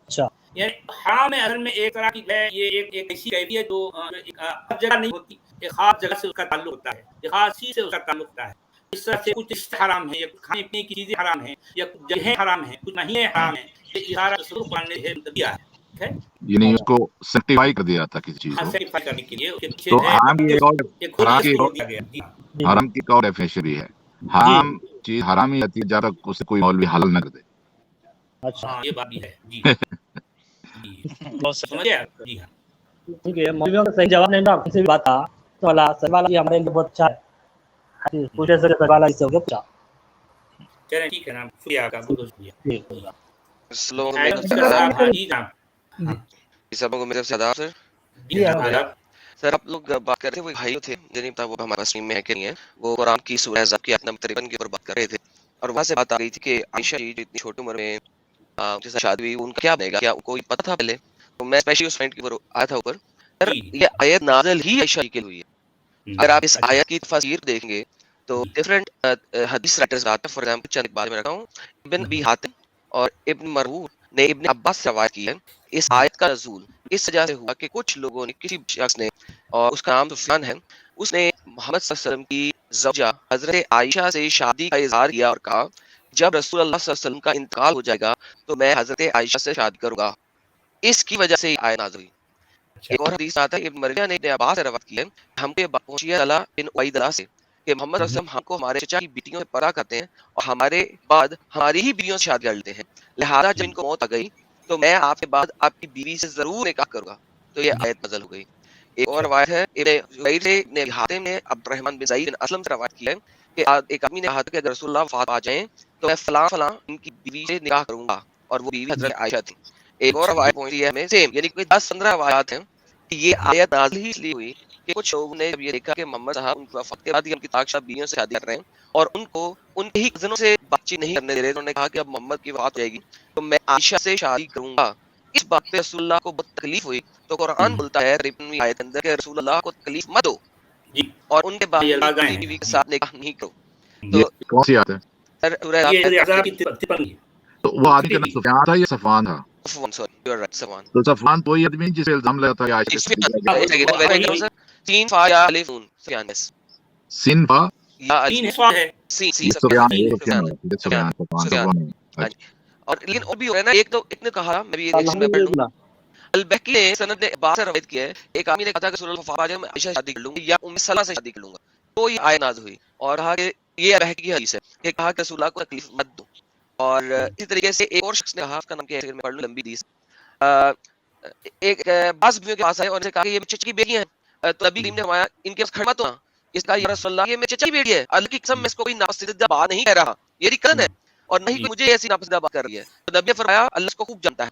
अच्छा, यानी हराम में असल में एक तरह की है, ये एक ऐसी कैफियत जो हर जगह नहीं होती, एक खास जगह से उसका ताल्लुक होता है, एक खास चीज से उसका ताल्लुक होता है। इस तरह से कुछ रिश्ते हराम है, या कुछ खाने पीने की चीजें हराम है, या कुछ जगहें हराम है, कुछ नहीं हराम है, ये इशारा शुरू करने है दिया है, ठीक है। यानी उसको सर्टिफाई कर दिया था किसी चीज को, सर्टिफाई करने के लिए उसके पीछे तो है हराम की एक और डेफिनेशन भी है, हराम चीज हराम ही आती है जब तक उसे कोई मौलवी हलाल न कर दे। अच्छा, ये बात भी है जी। समझ गया जी। हाँ ठीक है, मौलवियों का सही जवाब नहीं था, किसी भी बात था तो वाला सवाल ये हमारे लिए बहुत अच्छा है, पूछे से सवाल इससे हो गया पूछा। चलिए ठीक है ना, शुक्रिया आपका, बहुत शुक्रिया। सबको मेरे से आदाब सर। सर आप लोग बात कर रहे थे, वो भाई थे जिन्हें पता वो हमारे टीम में है कि नहीं है, वो कुरान की सूरह अहज़ाब की आयत नंबर 53 के ऊपर बात कर रहे थे, और वहाँ से बात आ गई थी कि आयशा जी इतनी छोटी उम्र में जैसे शादी हुई, उनका क्या बनेगा, क्या उनको पता था पहले? तो मैं स्पेशली उस पॉइंट के ऊपर आया था ऊपर, सर ये आयत नाज़िल ही आयशा जी के लिए हुई है। अगर आप इस आयत की तफसीर देखेंगे तो डिफरेंट हदीस राइटर्स आते हैं, फॉर एग्जांपल चंद बात में रखा हूँ, इब्न अबी हातिम और इब्न मरवूर نے ابن عباس سے روایت کی ہے اس آیت کا نزول اس وجہ سے ہوا کہ کچھ لوگوں نے کسی شخص نے اور اس کا نام سفیان ہے اس نے محمد صلی اللہ علیہ وسلم کی زوجہ حضرت عائشہ سے شادی کا اظہار کیا اور کہا جب رسول اللہ صلی اللہ علیہ وسلم کا انتقال ہو جائے گا تو میں حضرت عائشہ سے شادی کروں گا. اس کی وجہ سے یہ آیت نازل ہوئی. ایک اور حدیث آتا ہے ابن مرجع نے ابن عباس سے روایت کی ہے ہم کے پہنچی ہے اللہ بن عبید اللہ سے کہ محمد صلی اللہ علیہ وسلم ہم کو ہمارے چچا کی بیٹیوں سے پرا کرتے ہیں اور ہمارے بعد ہماری ہی بیویوں سے شادی کر لیتے ہیں. لہٰذا جب ان کو موت آ گئی تو میں آپ کے بعد آپ کی بیوی سے ضرور نکاح کروں گا. تو یہ آیت نازل ہو گئی. ایک اور روایت ہے ابن زبیر سے ابن حاتم نے عبد الرحمن بن زید بن اسلم سے روایت کی ہے کہ ایک آدمی نے کہا کہ اگر رسول اللہ وفات آ جائیں تو میں فلاں فلاں ان کی بیوی سے نکاح کروں گا اور وہ بیوی حضرت عائشہ تھی. ایک اور روایت پہنچی ہے ہمیں سیم یعنی کوئی 10-15 روایات ہیں کہ یہ آیت نازل ہی اس لیے ہوئی کہ کچھ لوگوں نے جب یہ دیکھا کہ محمد صاحب ان کی وفات کے بعد ہی ان کی طاق شاہ بیویوں سے شادی کر رہے ہیں اور ان کو ان کے ہی کزنوں سے بات چیت نہیں کرنے دے رہے, انہوں نے کہا کہ اب محمد کی وفات ہو جائے گی تو میں عائشہ سے شادی کروں گا. اس بات پہ رسول اللہ کو بہت تکلیف ہوئی تو قرآن بولتا ہے تقریباً آیت اندر کہ رسول اللہ کو تکلیف مت دو اور ان کے بعد کسی بیوی کے ساتھ نکاح نہیں کرو. تو یہ کون سی آیت ہے؟ یہ احزاب کی 53 تو وہ آدمی کا نام سفیان تھا یا صفوان تھا؟ سوان تو صفوان وہی آدمی جسے الزام لگا تھا کہ عائشہ سے سین فا یا الف نون سفیان بس سن فا یا تین حصہ ہے. سی سفیان سفیان. اور لیکن اور بھی ہو رہا ہے نا ایک تو ایک نے کہا میں بھی ایک میں پڑھ لوں البیکی نے سند نے عباس سے روایت کی ہے ایک آدمی نے کہا کہ رسول اللہ وفات آ جائے میں عائشہ سے شادی کر لوں گا یا ام سلمہ سے شادی کر لوں گا. تو یہ آیت نازل ہوئی اور کہا کہ یہ البیکی کی حدیث ہے کہ کہا کہ رسول اللہ کو تکلیف مت دو. اور اس طریقے سے ایک اور شخص نے کہا اس کا نام کیا ہے میں پڑھ لوں لمبی حدیث ایک بعض بیویوں کے پاس آئے اور نے کہا کہ یہ چچا کی بیٹی ہیں تو نبی کریم نے فرمایا ان کے پاس کھڑا مت ہونا. اس کا یا رسول اللہ یہ میری چچا کی بیٹی ہے اللہ کی قسم میں اس کو کوئی ناپسندیدہ بات نہیں کہہ رہا یہ ریکن ہے اور نہیں کہ مجھے ایسی ناپسندیدہ بات کر رہی ہے. تو نبی نے فرمایا اللہ اس کو خوب جانتا ہے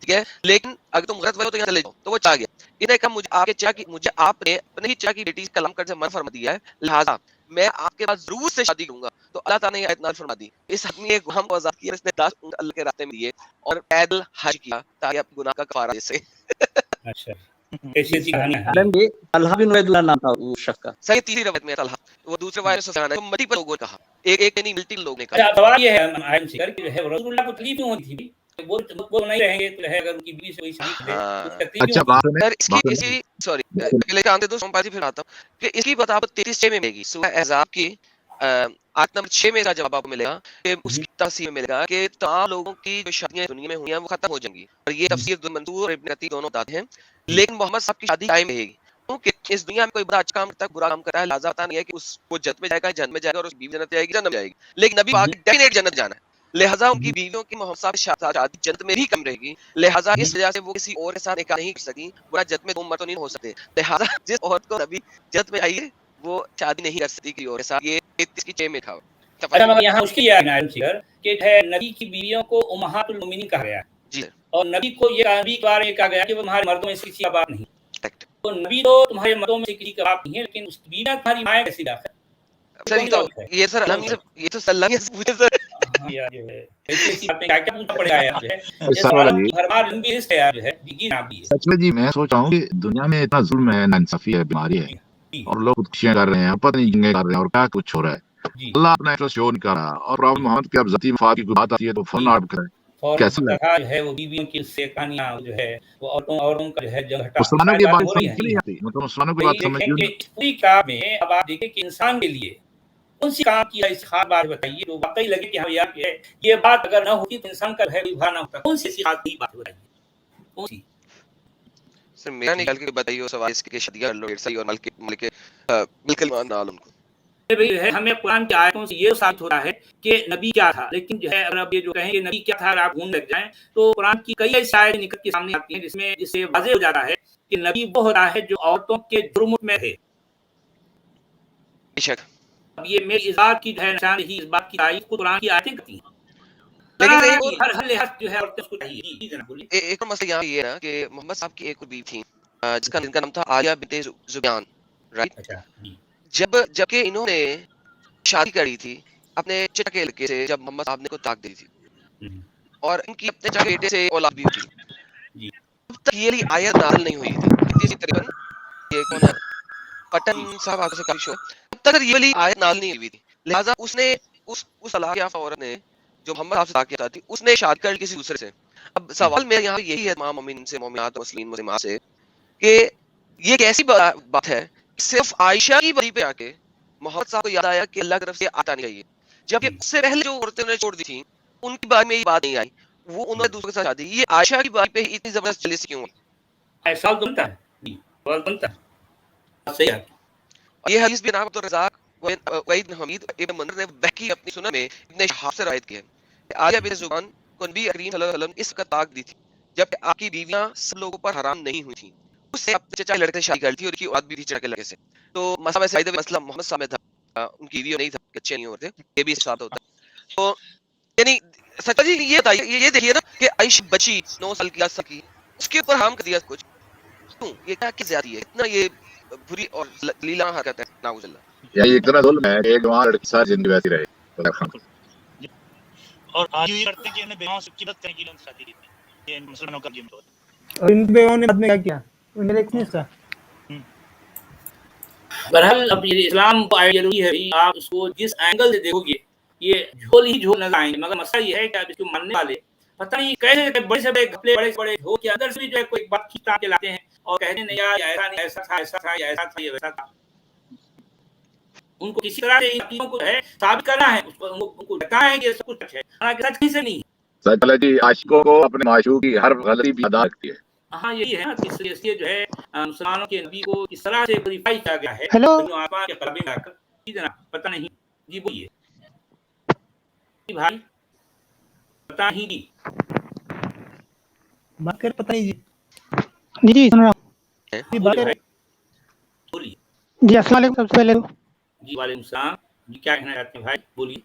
ٹھیک ہے لیکن اگر تم غلط ہو تو یہاں چلے جاؤ. تو وہ چلا گیا. انہیں کہا مجھے آپ کے چچا کی مجھے آپ نے اپنے ہی چچا کی بیٹی کلام کرنے سے منع فرما دیا ہے لہٰذا میں آپ کے پاس ضرور سے شادی کروں گا. تو اللہ تعالیٰ نے آیت نازل فرما دی. اس آدمی نے غلام کو آزاد کیا اس نے 10 اونٹ اللہ کے راستے میں دیے اور پیدل حج کیا تاکہ اپنے گناہ کا کفارہ دے سکے. اچھا ایسی ایسی کہانی ہے. طلحہ بن عبید اللہ نام تھا اس شخص کا. صحیح تیسری روایت میں طلحہ وہ دوسرے روایت سفیان ہے مٹی پر لوگوں نے کہا ایک نہیں ملٹی لوگوں نے کہا. سوال یہ ہے آئم سکر کہ جو ہے رسول اللہ کو تکلیف کیوں ہوتی تھی وہ نہیں رہیں گے تو ہے اگر ان کی بیوی سے کوئی شادی کرے اچھا بات ہے اس کی اسی سوری پہلے کام دے دو سومپاتی پھر آتا ہوں کہ اس کی بتاوت 33 میں ملے گی سورہ احزاب کی آیت نمبر 6 میں کا جواب آپ کو ملے گا کہ اس کی تفسیر میں ملے گا کہ تمام لوگوں کی جو شادیاں دنیا میں ہوئی ہیں وہ ختم ہو جائیں گی اور یہ تفسیر ابن منصور اور ابن کثیر دونوں بتاتے ہیں لیکن محمد صاحب کی شادی قائم رہے گی کیونکہ اس دنیا میں کوئی بڑا اچھا کام کرتا ہے برا کام کرتا ہے لہٰذا پتہ نہیں ہے کہ اس وہ جنت میں جائے گا جنت میں جائے گا اور اس کی بیوی جنت جائے گی جنت میں جائے گی لیکن نبی پاک ڈیفینیٹ جنت جانا ہے لہٰذا ان کی بیویوں کی محمد صاحب شادی جنت میں ہی کم رہے گی لہٰذا اس وجہ سے وہ کسی اور کے ساتھ نکاح نہیں کر سکتی برا جنت میں دو مرتبہ نہیں ہو سکتے لہٰذا جس عورت کو نبی جنت میں آئیے وہ شادی نہیں کر سکتی کسی اور کے ساتھ. یہ 33 کی 6 میں تھا. یہاں مشکل یہ ہے کہ ہے نبی کی بیویوں کو امہات المومنین کہا گیا جی اور نبی کو یہ نبی کے بارے میں کہا گیا کہ وہ تمہارے مردوں میں سے کسی کا باپ نہیں. تو نبی تو تمہارے مردوں میں سے کسی کا باپ نہیں ہے لیکن اس بیوی تمہاری ماں کیسی داخل سر یہ سر یہ تو اللہ نے پوچھے سر سچ میں جی میں سوچ رہا ہوں کہ دنیا میں اتنا ظلم ہے ناانصافی ہے بیماری ہے اور لوگ خودکشیاں کر رہے ہیں پتہ نہیں جنگیں کر رہے ہیں اور کیا کچھ ہو رہا ہے. اللہ اپنا انٹرسٹ شو نہیں کر رہا اور پرابلم محمد کی اب ذاتی مفاد کی بات آتی ہے تو فوراً آرڈر کرے کیسے جو ہے وہ بیویوں کی سے کہانیاں جو ہے وہ عورتوں کا جو ہے مسلمانوں کی بات سمجھ نہیں آتی مطلب مسلمانوں کی بات سمجھ نہیں پوری کام میں اب آپ دیکھیں کہ انسان کے لیے کون سی کام کی اس خاص بات بتائیے جو واقعی لگے کہ ہم یار یہ بات اگر نہ ہوتی تو انسان کا ہے نہ ہوتا. کون سی ایسی خاص بات بتائیے کون سی سر میرا نکال کے بتائیے سوال اس کے شادیاں کر لو صحیح اور مل کے بالکل ایمان نہ ان کو ہمیں قرآن کی آیتوں سے یہ ثابت ہو رہا ہے کہ نبی کیا تھا لیکن جو ہے اگر اب یہ جو کہیں کہ نبی کیا تھا اگر آپ ڈھونڈ لگ جائیں تو قرآن کی کئی ایسی آیتیں نکل کے سامنے آتی ہیں جس سے واضح ہو جاتا ہے کہ نبی وہ ہوتا ہے جو عورتوں کے جرم میں تھے. اب یہ میری اس بات کی جو ہے نشاندہی اس بات کی تائید کو قرآن کی آیتیں کرتی ہیں لیکن ہر لحاظ جو ہے عورتیں اس کو چاہیے. ایک اور مسئلہ یہاں یہ ہے نا کہ محمد صاحب کی ایک اور بیوی تھی جن کا نام تھا عالیہ بنت زبیان رائٹ. جبکہ انہوں نے شادی کری تھی اپنے چچا کے لڑکے سے جب محمد صاحب نے کو طلاق دی تھی اور ان کی اپنے چچا کے بیٹے سے اولاد بھی ہوئی. اب تک یہ آیت نازل نہیں ہوئی تھی تقریباً یہ کون ہے پٹن صاحب آپ سے کافی شو اب تک یہ والی آیت نازل نہیں ہوئی تھی لہٰذا اس نے اس طلاق یافتہ عورت نے جو محمد صاحب سے طلاق کیا تھی اس نے شادی کر کسی دوسرے سے اب سوال میرا یہاں یہی ہے تمام مومن سے، مومنات مسلم مسلمات سے، کہ یہ کیسی بات ہے صرف عائشہ کی بری پہ آ کے محمد صاحب کو یاد آیا کہ اللہ کی طرف سے آتا نہیں چاہیے، جبکہ اس سے پہلے جو عورتیں نے چھوڑ دی تھیں ان کے بارے میں یہ بات نہیں آئی، وہ انہوں نے دوسروں کے ساتھ شادی، یہ عائشہ کی باری پہ اتنی زبردست جلیسی کیوں ہے؟ سوال تو بنتا ہے جی، سوال بنتا ہے، صحیح ہے. اور یہ حدیث بھی جناب عبدالرزاق وحید بن حمید ابن منظر نے بحقی اپنی سنن میں ابن شہاب سے روایت کی ہے کہ عائشہ بن زبان کو نبی کریم صلی اللہ علیہ وسلم اس وقت طاق دی تھی جبکہ آپ کی بیویاں سب لوگوں پر حرام نہیں ہوئی تھیں، اس سے اپنے چچا کے لڑکے سے شادی کر تھی اور کی اولاد بھی تھی چچا کے لڑکے سے. تو مسئلہ ویسے مسئلہ محمد صاحب میں تھا، ان کی بیوی نہیں تھا، اچھے نہیں ہوتے، یہ بھی ثابت ہوتا ہے. تو یعنی سچا جی یہ بتائیے، یہ دیکھیے نا کہ عائشہ بچی 9 سال کی 10 سال کی، اس کے اوپر حرام کر دیا کچھ، کیوں؟ یہ کیا کی زیادتی ہے، اتنا یہ بری اور لیلا حرکت ہے، نعوذ اللہ. یہ اتنا ظلم ہے کہ ایک جوان لڑکی ساری زندگی ویسی رہے. اور آج یہ کرتے ہیں کہ انہیں بیواؤں سے قیمت کرنے کے لیے ان سے شادی کی تھی، یہ مسلمانوں کا جرم ہوتا ہے. اور ان بیواؤں نے بعد میں کیا کیا؟ انہیں ایک نہیں تھا. بہرحال اب یہ اسلام کو آئیڈیالوجی ہے، آپ اس کو جس اینگل سے دیکھو گے یہ جھول ہی جھول نظر آئیں گے، مگر مسئلہ یہ ہے کہ آپ اس کو ماننے والے پتہ نہیں کیسے بڑے سے بڑے گھپلے بڑے سے بڑے ہو کے اندر سے بھی جو ہے کوئی بات کھینچ کے لاتے ہیں اور کہتے ہیں نہیں یار ایسا نہیں، ایسا تھا ایسا تھا، ایسا تھا، یہ ویسا تھا. ان کو کسی طرح سے ان چیزوں کو ہے ثابت کرنا ہے، اس کو ان کو بتانا ہے کہ سب کچھ سچ ہے، حالانکہ سچ کہیں سے نہیں ہے. سائیکالوجی عاشقوں کو اپنے معشوق کی ہر غلطی بھی ادا رکھتی ہے. ہاں یہی ہے نا، اس لیے جو ہے مسلمانوں کے نبی کو اس طرح سے ویریفائی کیا گیا ہے ہیلو جو آسمان کے قلبے میں آ کر جی جناب پتہ نہیں جی بولیے جی بھائی پتہ نہیں جی بات کر پتہ نہیں جی جی سن رہا ہوں. جی بات کر بولیے. جی السلام علیکم. سب سے پہلے جی وعلیکم السلام. جی کیا کہنا چاہتے ہیں بھائی بولیے.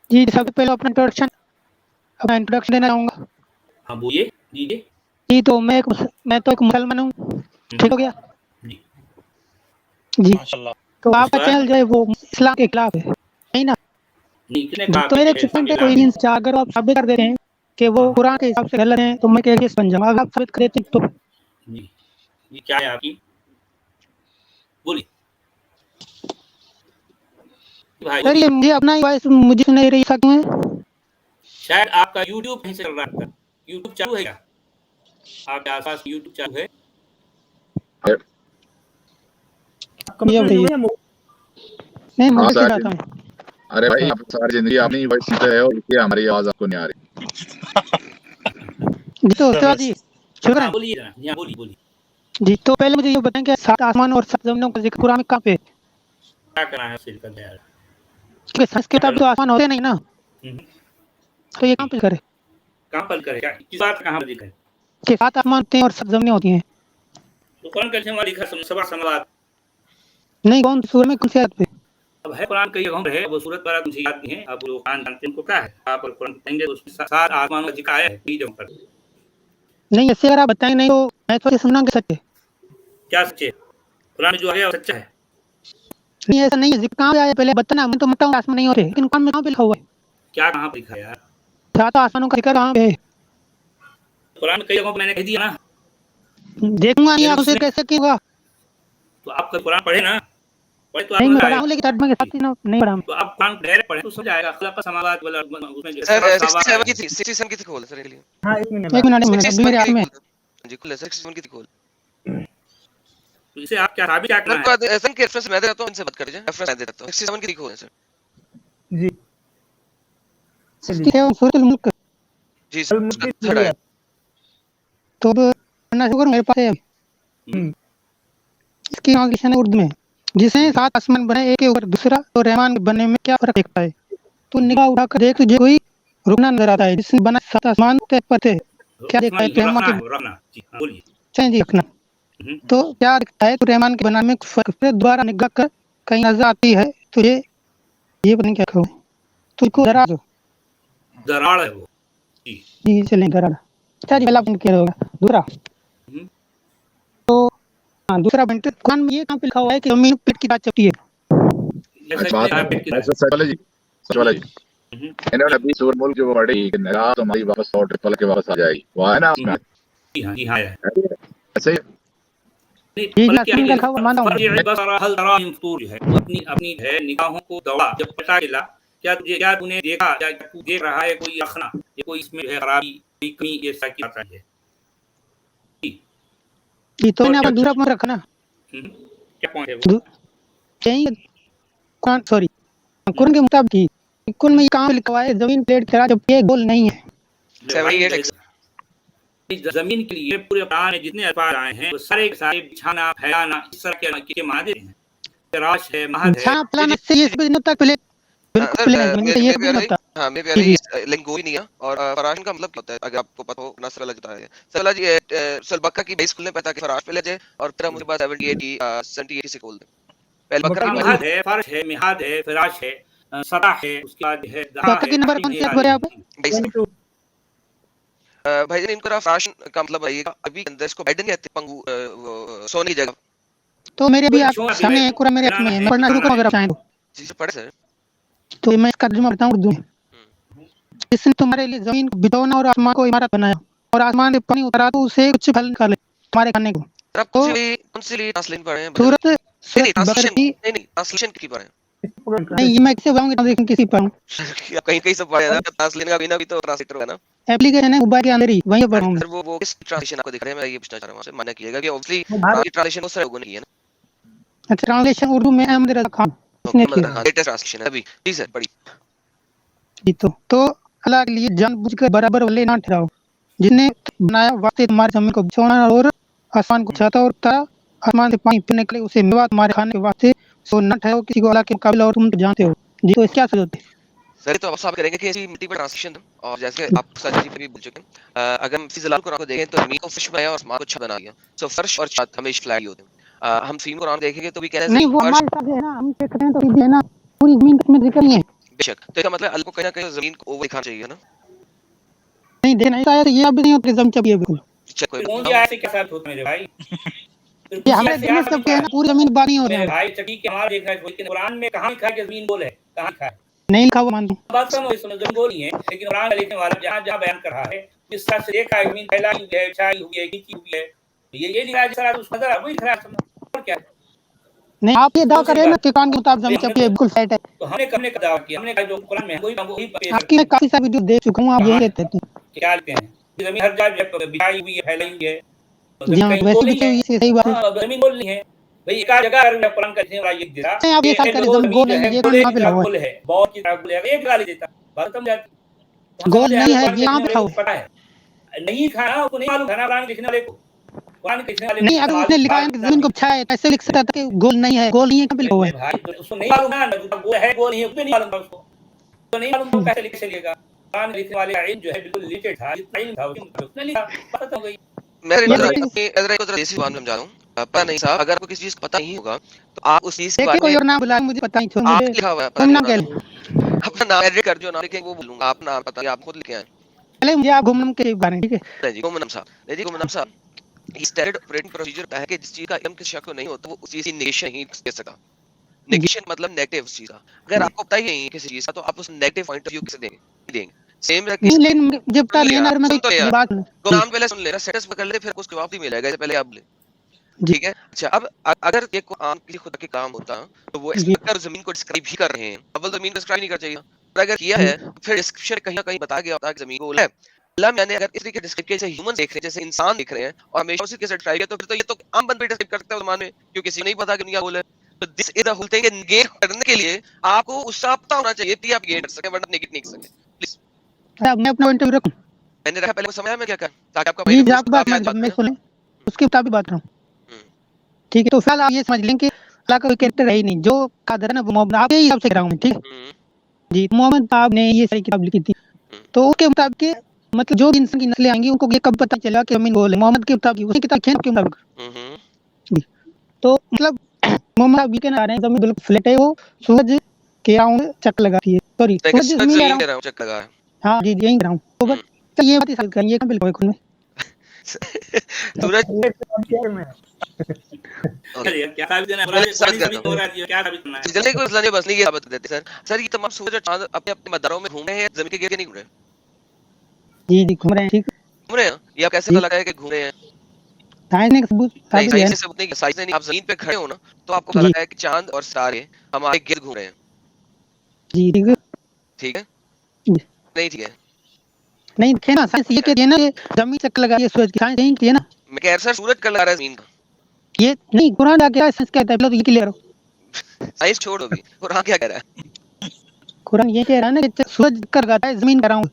جی سب سے پہلے اپنا انٹروڈکشن دینا چاہوں گا. ہاں بولیے دیجیے. جی تو میں تو ایک مسلمان ہوں، ٹھیک ہو گیا جی جی. ماشاءاللہ. تو آپ کا چینل جو ہے وہ اسلام کے خلاف ہے نہیں نا؟ تو میرے چپن پہ کوئی انس اگر آپ ثابت کر دیتے ہیں کہ وہ قرآن کے حساب سے غلط ہیں تو میں کیسے بن جاؤں؟ اگر آپ ثابت کر دیتے ہیں تو جی جی کیا ہے آپ کی بولیے سر یہ مجھے اپنا ہی وائس مجھے نہیں رہی سکتے ہیں. شاید آپ کا یوٹیوب کہیں سے چل رہا ہے، یوٹیوب چالو ہے کیا؟ آپ کے آس پاس یوٹیوب چالو ہے؟ نہیں مجھے سے رہتا ہوں. ارے بھائی آپ ساری زندگی آپ نہیں وائس سنتے رہے ہو، اس لیے ہماری آواز آپ کو نہیں آ رہی. جی تو استاد جی شکریہ. بولیے جناب بولیے بولیے. جی تو پہلے مجھے یہ بتائیں کہ 7 آسمان اور 7 زمینوں کا ذکر قرآن میں کہاں پہ؟ کیا کرنا ہے صرف کر یار کہ سائنس کے کتاب تو آسمان ہوتے نہیں نا، تو یہ کہاں پہ کرے؟ کہاں پر کرے؟ کس بات کہاں پر ذکر ہے کہ 7 آسمان ہوتے ہیں اور 7 زمینیں ہوتی ہیں؟ تو قرآن کا لکھا لکھا سبع سماوات نہیں کون سورہ میں کون سی آیت پہ؟ اب ہے قرآن کئی جگہوں پہ ہے، وہ صورت پر مجھے یاد نہیں ہے، آپ جو قرآن جانتے ہیں ان کو کیا ہے، آپ قرآن پڑھیں گے اس میں 7 آسمان کا ذکر آیا ہے کئی جگہوں پر. نہیں ایسے اگر آپ بتائیں نہیں تو میں تو سننا کہ سچ ہے. کیا سچے؟ قرآن جو ہے وہ سچا ہے. نہیں ایسا نہیں ہے، ذکر کہاں پہ آیا پہلے بتانا. میں تو مٹا ہوں آسمان نہیں ہوتے، لیکن قرآن میں کہاں پہ لکھا ہوا ہے؟ کیا کہاں پہ لکھا ہے یار؟ 7 آسمانوں کا ذکر کہاں پہ ہے؟ قرآن میں کئی جگہوں پہ میں نے کہہ دیا نا. دیکھوں گا نہیں آپ اسے کیسے کیوں گا؟ تو آپ کا قرآن پڑھے نا، پڑھے تو آپ نہیں میں نظر پڑھا آئے ہوں لیکن ترجمے کے ساتھ نہیں پڑھا ہوں. تو آپ قرآن ڈائریکٹ پڑھیں تو سمجھ آئے گا. خلق السماوات والارض اس میں جو سر سبع سماوات 67 کی تھی، 67 کی تھی کھول سر کے لیے. ہاں ایک منٹ ایک منٹ ابھی میرے ہاتھ میں جی کھول سر 67 کی تھی کھول. تو اسے آپ کیا ثابت کیا کرنا ہے؟ میں ایسا کہ ریفرنس میں دے رہتا ہوں، ان سے بات کر لیجیے. ریفرنس میں دے رہتا ہوں 67 کی تھی کھول سر. جی سورۃ الملک. جی سر تو پڑھنا شروع کروں؟ میرے پاس ہے اس کی ٹرانسلیشن ہے اردو میں. جسے 7 آسمان بنے ایک کے اوپر دوسرا، تو رحمان بننے میں کیا فرق دیکھتا ہے؟ تو نگاہ اٹھا کر دیکھ تجھے کوئی رکنا نظر آتا ہے جس نے بنا 7 آسمان پر تھے. کیا دیکھتا ہے؟ رحمان کے جی رکھنا. تو کیا دکھتا ہے؟ تو رحمان کے بنانے میں فرق. دوبارہ نگاہ کر کہیں نظر آتی ہے تجھے یہ پتہ نہیں کیا کہوں تجھ کو دراڑ ہے وہ. جی چلیں دراڑ. اچھا جی پہلا پوائنٹ کیا ہوگا. دوسرا تو ہاں دوسرا پوائنٹ قرآن میں یہ کہاں پہ لکھا ہوا ہے کہ زمین پیٹ کی بات چلتی ہے؟ سائیکالوجی انہوں نے ابھی سورۃ الملک جو پڑھی کہ نگاہ تمہاری واپس لوٹ پل کے واپس آ جائے گی، وہ ہے نا اس میں. جی ہاں ایسے اپنی ہے نگاہوں کو دوڑا جب پتا چلا کیا تجھے کیا تو نے دیکھا، کیا تو دیکھ رہا ہے کوئی اخنا، یہ کوئی اس میں ہے خرابی، कोई कमी ऐसा की बात है? ये तो इन्हें अपना दूसरा पॉइंट रखना। क्या पॉइंट है वो? यही कुरान सॉरी कुरान के मुताबिक कुरान में ये काम लिखा हुआ है जमीन प्लेट करा जब ये गोल नहीं है। 78 जमीन के लिए पूरे कुरान में जितने अल्फाज आए हैं वो सारे के सारे बिछाना फैलाना इस तरह के मादे हैं। फराश है, महद है। बिछाना फैलाना से ये सब तक प्लेट बिल्कुल प्लेन है, ये नहीं होता। हाँ मैं भी अभी लिंक गोई नहीं है और फराश का मतलब क्या होता है अगर आपको पता हो ना सरल बताया है। सरल जी सलबक्का की बेस खुलने पता कि फराश पे ले जाए और फिर मुझे बात 70 80 से खोल दे। पहले बक्का की महद है, फर्श है, मिहाद है, फराश है, सतह है, उसके बाद है दहा बक्का की नंबर कौन सी है आप? भाई जान इनको फराश का मतलब है अभी अंदर इसको बेड नहीं आते पंगू सोने की जगह। तो मेरे भी आप सामने है कुरान मेरे हाथ में है, मैं पढ़ना शुरू करूं अगर आप चाहें तो। जी सर पढ़े सर। तो मैं इसका तर्जुमा बताऊं उर्दू में। इसने तुम्हारे लिए जमीन को बिछाना और आसमान को इमारत बनाया और आसमान से पानी उतारा तो उसे कुछ फल निकाले हमारे खाने को। आप कौन सी ट्रांसलेशन पढ़े हैं? सूरत बकरा की नहीं ट्रांसलेशन की पढ़े हैं? नहीं ये मैं कैसे बताऊंगा ट्रांसलेशन किसी पढ़ूं? कहीं कहीं सब पढ़े हैं ना ट्रांसलेशन का बिना भी तो ट्रांसलेटर है ना। एप्लीकेशन है मोबाइल के अंदर ही वहीं पर पढ़ूंगा। सर वो किस ट्रांसलेशन आपको दिख रहा है? मैं ये पूछना चाह रहा हूं आपसे। माना कीजिएगा कि ऑब्वियसली ट्रांसलेशन बहुत सारे लोगों ने की है ना। अच्छा ट्रांसलेशन उर्दू में अहमद रजा खान इसने किया। लेटेस्ट ट्रांसलेशन है अभी। जी सर पढ़ी। जी तो अल्लाह के लिए जानबूझकर बराबर वाले ना ठहराओ जिसने बनाया वास्ते तुम्हारे जमीन को बिछाना और आसमान को छाता और तारा आसमान से पानी पीने के लिए उसे मेवा तुम्हारे खाने के वास्ते सो न ठहराओ किसी को अल्लाह के मुकाबले और तुम तो जानते हो। जी तो क्या सोचते हैं? सर तो अब साहब करेंगे कि ऐसी मिट्टी पर ट्रांसलेशन और जैसे आप सर जी भी बोल चुके हैं अगर हम फिजलाल कुरान को देखें तो जमीन को फर्श बनाया और आसमान को छत बना दिया। सो फर्श और छत हमेशा फ्लैट ही होते हैं। हम सीम कुरान देखेंगे तो भी कह रहे हैं नहीं वो हमारे साथ है ना हम चेक करें तो ये ना पूरी जमीन में जिक्र नहीं है। बेशक तो इसका मतलब अल्लाह को कहीं ना कहीं जमीन को ओवर दिखाना चाहिए ना। नहीं देना है ये अब नहीं होता जम चाहिए बिल्कुल। कौन सी ऐसे के साथ होता है मेरे भाई? ये हमें दिन में सब के है ना पूरी जमीन बानी हो रही है भाई चटी के हमारा देखा है लेकिन कुरान में कहां लिखा है कि जमीन गोल है? कहां लिखा है? नहीं लिखा हुआ मानता हूं। बात समझो इसमें जमीन गोल नहीं है लेकिन कुरान में लिखने वाला जहां बयान कर रहा है इस तरह से देखा है जमीन फैलाई हुई है, छाई हुई है, खींची हुई है। ये लिखा है जिस तरह उसका नजर वही खरा और क्या है? नहीं आप ये दावा करें ना कि कुरान के मुताबिक जमीन चाहिए बिल्कुल सेट है। तो हमने दावा किया हमने कहा जो कुरान में वही आपकी मैं काफी सारी वीडियो देख चुका हूं आप यही कहते हैं क्या लिखते हैं जमीन हर जगह बिछाई हुई है, फैलाई हुई है। जी हां वैसे भी सही बात है। जमीन गोल नहीं है भाई एक जगह अगर कुरान का लिखने वाला ये देता नहीं आप ये साल करें जमीन गोल है ये कहां पे लगा गोल है बहुत की तरह गोल है एक गाली देता बात समझ जाती गोल नहीं है ये यहां पे खाओ पता है नहीं खाना उसको नहीं मालूम खाना कुरान लिखने वाले को कुरान लिखने वाले नहीं अगर उसने लिखा है कि जमीन को बिछाया है ऐसे लिख सकता था कि गोल नहीं है गोल नहीं है कहां पे लिखा है भाई उसको नहीं मालूम ना गोल है गोल नहीं है उसको नहीं मालूम था उसको तो नहीं मालूम तो कैसे लिख चलेगा? कुरान लिखने वाले इल्म जो है बिल्कुल लिमिटेड था इल्म था उसने लिखा पता हो गई। मैं इधर को देसी बात में समझा रहा हूं पता नहीं साहब अगर आपको किसी चीज पता नहीं होगा तो आप उस चीज के बारे में कोई और नाम बुलाए मुझे पता नहीं छोड़ आप मुझे लिखा हुआ है तुम ना कह अपना नाम एडिट कर जो नाम लिखेंगे वो बोलूंगा आप नाम पता नहीं आप खुद लिखे हैं पहले मुझे आप गुमनाम के बारे में ठीक है नहीं जी गुमनाम साहब इस स्टैंडर्ड ऑपरेटिंग प्रोसीजर है कि जिस चीज का इल्म किसी शक को नहीं होता वो उसी की नेगेशन ही दे सका। नेगेशन मतलब नेगेटिव चीज का अगर आपको पता ही नहीं है किसी चीज का तो आप उस नेगेटिव पॉइंट ऑफ व्यू कैसे देंगे सेम नहीं लेकिन जब पता नहीं ना मैं ये बात गुलाम पहले सुन लेना सेटस पकड़ ले फिर उसको जवाब भी मिलेगा पहले आप ले ठीक है। अच्छा अब अगर ये कुरान किसी खुदा के काम होता तो वो एक्सपेक्टर जमीन को डिस्क्राइब ही कर रहे हैं अव्वल जमीन को डिस्क्राइब नहीं कर चाहिए और अगर किया है फिर डिस्क्रिप्शन कहीं ना कहीं बता गया होता है कि जमीन गोल है। अल्लाह मैंने अगर इस तरीके डिस्क्राइब किया जैसे ह्यूमन देख रहे हैं जैसे इंसान देख रहे हैं और हमेशा उसी के साथ ट्राई किया तो फिर तो ये तो आम बंदे डिस्क्राइब कर सकते हैं जमाने में क्योंकि किसी को नहीं पता कि दुनिया गोल है। तो this is the whole thing negate करने के लिए आपको उसका पता होना चाहिए कि आप नेगेट कर सकें वरना नेगेट नहीं कर सकते। प्लीज मैं अपना पॉइंट रखूं मैंने रखा पहले समझा मैं क्या कर ताकि आपका जी आप बात मैं सुने उसके मुताबिक बात रहा हूं ठीक है। तो फिलहाल आप ये समझ लें कि अल्लाह का कोई कैरेक्टर है ही नहीं जो कादर है ना वो मोहम्मद आप यही सबसे कह रहा हूं ठीक है जी मोहम्मद साहब ने ये सारी किताब लिखी थी तो उसके मुताबिक मतलब जो इंसान की नस्लें आएंगी उनको ये कब पता चलेगा कि जमीन गोल है मोहम्मद के मुताबिक उसकी किताब के मुताबिक तो मतलब मोहम्मद अभी के ना रहे हैं जमीन बिल्कुल फ्लैट है वो सूरज के राउंड चक्कर लगाती है सॉरी सूरज जमीन के राउंड चक्कर लगा हां जी यही कर रहा हूं तो बस ये बात ही समझ ये कब बिल्कुल में सूरज अरे क्या साबित देना हो रहा है क्या साबित करना है जल्दी को इसलिए बस नहीं ये साबित देते सर ये तमाम सूरज और चांद अपने अपने मदारों में घूम रहे हैं जमीन के गिर के नहीं घूम रहे जी घूम रहे हैं ठीक घूम रहे हैं ये आप कैसे पता लगाया कि घूम रहे हैं साइंस ने सबूत साबित है सबूत नहीं साइंस ने आप जमीन पे खड़े हो ना तो आपको पता लगाया कि चांद और सितारे हमारे गिर्द घूम रहे हैं जी ठीक है नहीं ठीक है नहीं देखे ना, साइंस ये कहती है ना ये जमीन चक्कर लगा रही है सूरज की, साइंस यही कहती है ना। मैं कह रहा सर सूरज कर लगा रहा है जमीन का। ये नहीं, कुरान क्या कह रहा है, साइंस क्या कहता है, पहले तो ये क्लियर हो। साइंस छोड़ो अभी, कुरान क्या कह रहा है? कुरान ये कह रहा है ना कि सूरज चक्कर लगाता है, जमीन कह रहा हूँ।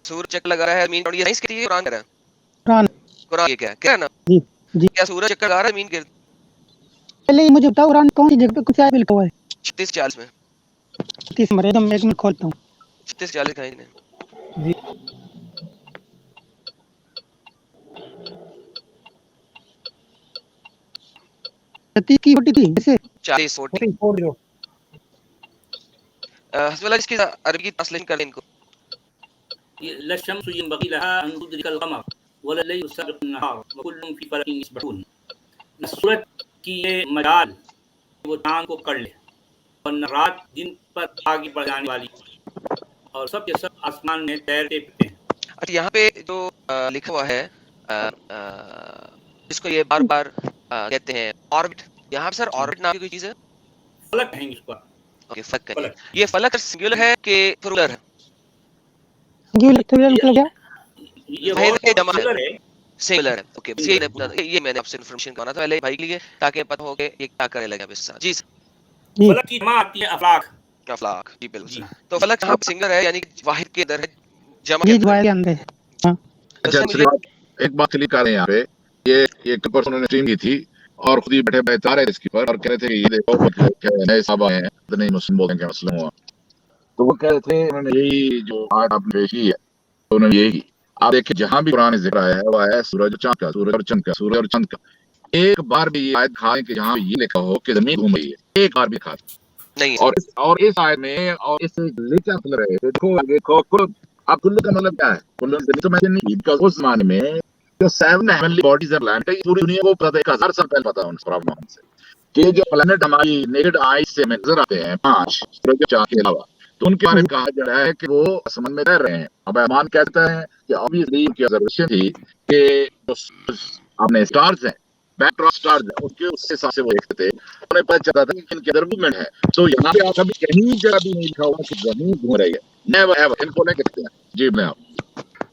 सूरज चक्कर लगा रहा है जमीन, और ये साइंस कहती है, कुरान कह रहा है। कुरान कुरान ये क्या है ना? जी जी। क्या सूरज चक्कर लगा रहा है जमीन के? पहले ये मुझे बताओ कुरान कौन सी जगह पे कुछ आया लिखा हुआ है? 36-40 में। 30 नंबर एकदम, एक मिनट खोलता हूँ। 36-40 कहीं नहीं। जी 30 की 43 जैसे 40-40। 40 हस्बुल्लाह इसकी अरबी की ट्रांसलेशन कर लें इनको। लशम्सु यंबगी लहा अन तुदरिकल कमर वलल्लैलु सबिकुन नहार वकुल्लुन फी फलकिन यस्बहून। न सूरज की ये मजाल वो चांद को कर ले, और न रात दिन पर आगे बढ़ जाने वाली, और सब के सब आसमान में तैरते फिरते हैं। अच्छा यहाँ पे जो लिखा हुआ है इसको ये बार बार कहते हैं ऑर्बिट। यहाँ पे सर ऑर्बिट नाम की कोई चीज है? फलक कहेंगे इसको। ओके फलक करिए। ये फलक सिंगुलर है कि प्लूरल है? सिंगुलर मतलब क्या? ये वाहिद के जमा सिंगुलर है। सिंगुलर है। ओके बस ये मैंने आपसे इन्फॉर्मेशन करना था पहले भाई के लिए, ताकि पता हो कि ये क्या करने लगा इस साथ। जी सर। फलक की जमा आती है अफलाक। अफलाक जी बिल्कुल सर। तो फलक यहाँ सिंगुलर है, यानी कि वाहिद के अंदर है, जमा जी वाहिद के अंदर है। हाँ अच्छा एक बात क्लिक कर रहे हैं यहाँ पे, ये एक पर्सन ने स्ट्रीम की थी और खुद ही बैठे बैठे तारे इसके पर और कह रहे थे कि ये देखो मतलब क्या नए साहब आए हैं, तो नहीं मुस्लिम बोलते हैं क्या मुस्लिम हुआ, तो वो कह रहे थे उन्होंने यही जो आज आपने पेश की है, तो उन्होंने यही आप देखिए जहां भी कुरान में जिक्र आया है वो आया है सूरज और चांद का, सूरज और चंद का, सूरज और चंद का। एक बार भी ये आयत दिखाएं कि जहां ये लिखा हो कि जमीन घूम रही है, एक बार भी दिखा नहीं। और इस आयत में और इस लिखा मतलब है देखो आगे कुल, अब कुल्लू का मतलब क्या है? कुल्लू तो मैं नहीं, बिकॉज़ उस जमाने में जो 7 हेवनली बॉडीज ऑफ लैंड पूरी दुनिया को पता है, 1000 साल पहले पता उन प्रॉब्लम से कि जो प्लेनेट हमारी नेकेड आई से नजर आते हैं 5 सूरज और चांद के अलावा, तो उनके बारे में कहा जा रहा है कि वो आसमान में तैर रहे हैं। अब रहमान कहता है कि ऑब्वियसली उनकी ऑब्जर्वेशन थी कि जो अपने स्टार्स हैं, बैकड्रॉप स्टार्स हैं, उसके उस हिसाब से वो देखते थे, उन्हें पता चलता था कि इनके अंदर मूवमेंट है। तो यहाँ पे आप कभी कहीं जगह भी नहीं लिखा हुआ कि जमीन घूम रही है, नेवर एवर, इनको नहीं कहते हैं। जी मैं आप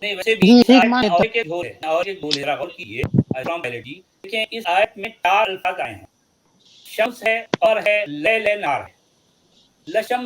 नहीं वैसे भी इस आयत में और एक गोल है, और एक गोल है, गौर कीजिए इस्लाम पहले जी देखिए इस आयत में 4 अल्फाज आए हैं, शम्स है और है ले नार है। लशम